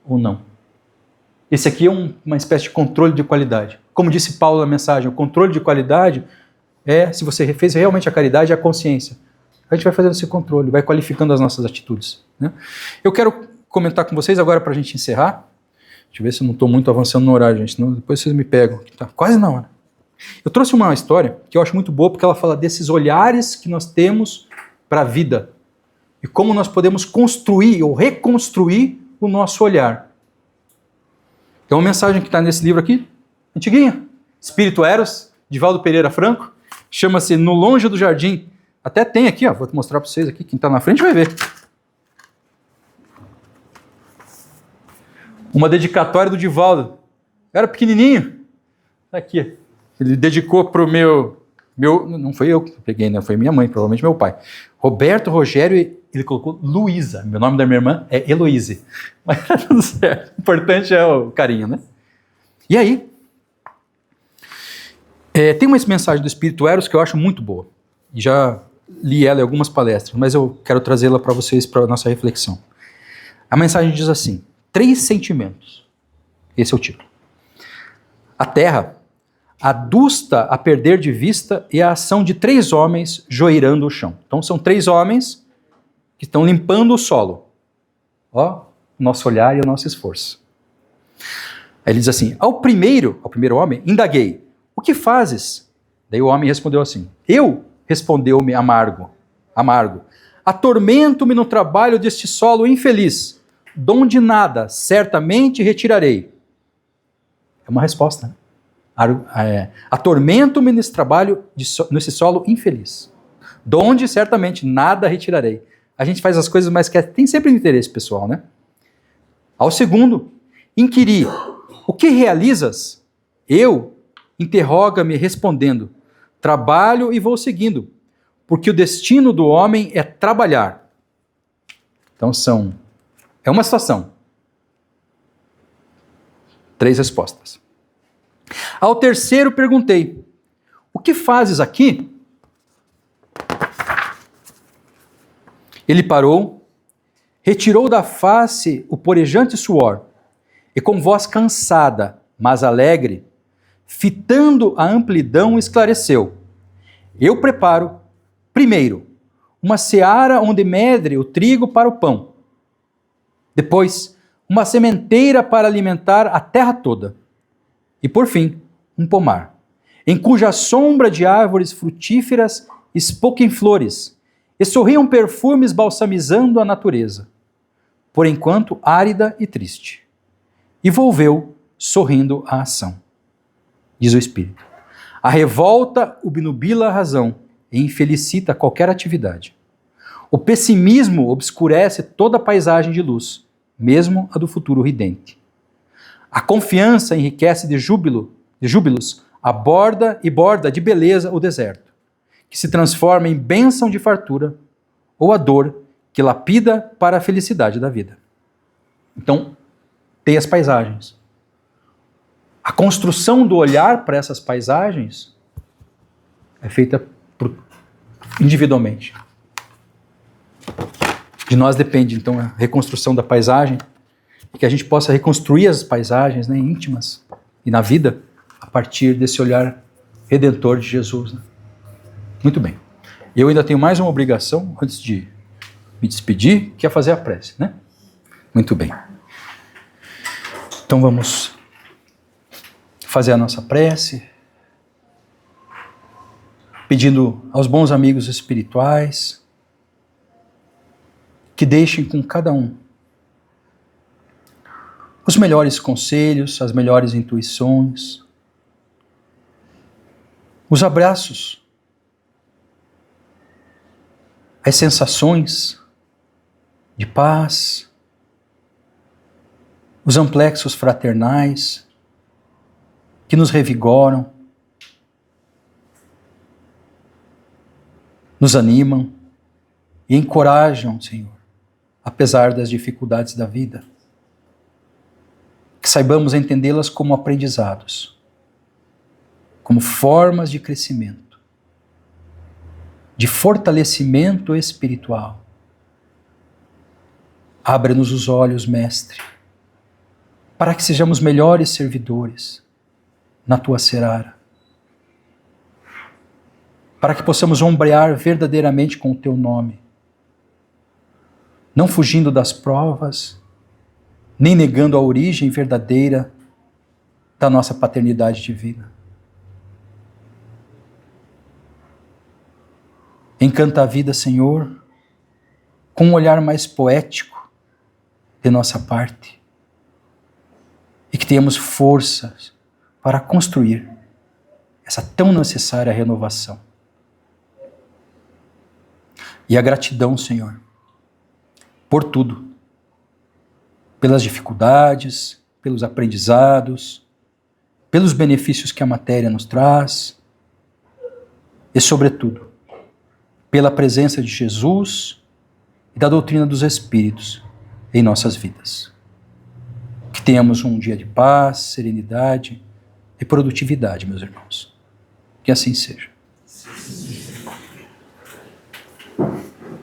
ou não. Esse aqui é uma espécie de controle de qualidade. Como disse Paulo na mensagem, o controle de qualidade é, se você fez realmente a caridade, é a consciência. A gente vai fazendo esse controle, vai qualificando as nossas atitudes, né? Eu quero comentar com vocês agora para a gente encerrar. Deixa eu ver se eu não estou muito avançando no horário, gente, senão depois vocês me pegam. Tá quase na hora. Eu trouxe uma história que eu acho muito boa, porque ela fala desses olhares que nós temos para a vida e como nós podemos construir ou reconstruir o nosso olhar. É uma mensagem que está nesse livro aqui, antiguinha, Espírito Eros, de Valdo Pereira Franco, chama-se No Longe do Jardim. Até tem aqui, ó, vou mostrar para vocês aqui, quem está na frente vai ver. Uma dedicatória do Divaldo. Era pequenininho. Tá aqui. Ele dedicou para o meu... Não foi eu que peguei, né? Foi minha mãe, provavelmente meu pai. Roberto Rogério, ele colocou Luísa. Meu nome da minha irmã é Heloíse. Mas tá tudo certo. O importante é o carinho, né? E aí, tem uma mensagem do Espírito Eros que eu acho muito boa. E já li ela em algumas palestras, mas eu quero trazê-la para vocês, para a nossa reflexão. A mensagem diz assim: 3 sentimentos. Esse é o título. A Terra adusta a perder de vista e a ação de 3 homens joeirando o chão. Então são 3 homens que estão limpando o solo. Ó, nosso olhar e o nosso esforço. Aí ele diz assim, ao primeiro homem, indaguei, o que fazes? Daí o homem respondeu assim, eu, respondeu-me amargo, atormento-me no trabalho deste solo infeliz, donde nada certamente retirarei. É uma resposta, né? Atormento-me nesse trabalho, nesse solo infeliz, donde certamente nada retirarei. A gente faz as coisas, mas tem sempre interesse pessoal, né? Ao segundo, inquiri, o que realizas? Eu, interroga-me respondendo, trabalho e vou seguindo, porque o destino do homem é trabalhar. Então é uma situação. 3 respostas. Ao terceiro perguntei, o que fazes aqui? Ele parou, retirou da face o porejante suor, e com voz cansada, mas alegre, fitando a amplidão, esclareceu. Eu preparo, primeiro, uma seara onde medre o trigo para o pão. Depois, uma sementeira para alimentar a terra toda. E por fim, um pomar, em cuja sombra de árvores frutíferas espoquem flores, e sorriam perfumes balsamizando a natureza, por enquanto árida e triste. E volveu, sorrindo a ação. Diz o Espírito. A revolta obnubila a razão e infelicita qualquer atividade. O pessimismo obscurece toda a paisagem de luz, mesmo a do futuro ridente. A confiança enriquece de júbilos, aborda e borda de beleza o deserto, que se transforma em bênção de fartura, ou a dor que lapida para a felicidade da vida. Então, tem as paisagens. A construção do olhar para essas paisagens é feita individualmente. De nós depende, então, a reconstrução da paisagem, e que a gente possa reconstruir as paisagens, né, íntimas e na vida a partir desse olhar redentor de Jesus. Né? Muito bem. Eu ainda tenho mais uma obrigação antes de me despedir, que é fazer a prece, né? Muito bem. Então vamos fazer a nossa prece, pedindo aos bons amigos espirituais que deixem com cada um os melhores conselhos, as melhores intuições, os abraços, as sensações de paz, os amplexos fraternais que nos revigoram, nos animam e encorajam, Senhor, apesar das dificuldades da vida. Que saibamos entendê-las como aprendizados, como formas de crescimento, de fortalecimento espiritual. Abre-nos os olhos, Mestre, para que sejamos melhores servidores na Tua seara, para que possamos ombrear verdadeiramente com o Teu nome, não fugindo das provas, nem negando a origem verdadeira da nossa paternidade divina. Encanta a vida, Senhor, com um olhar mais poético de nossa parte, e que tenhamos forças para construir essa tão necessária renovação. E a gratidão, Senhor, por tudo, pelas dificuldades, pelos aprendizados, pelos benefícios que a matéria nos traz e, sobretudo, pela presença de Jesus e da doutrina dos Espíritos em nossas vidas. Que tenhamos um dia de paz, serenidade e produtividade, meus irmãos. Que assim seja.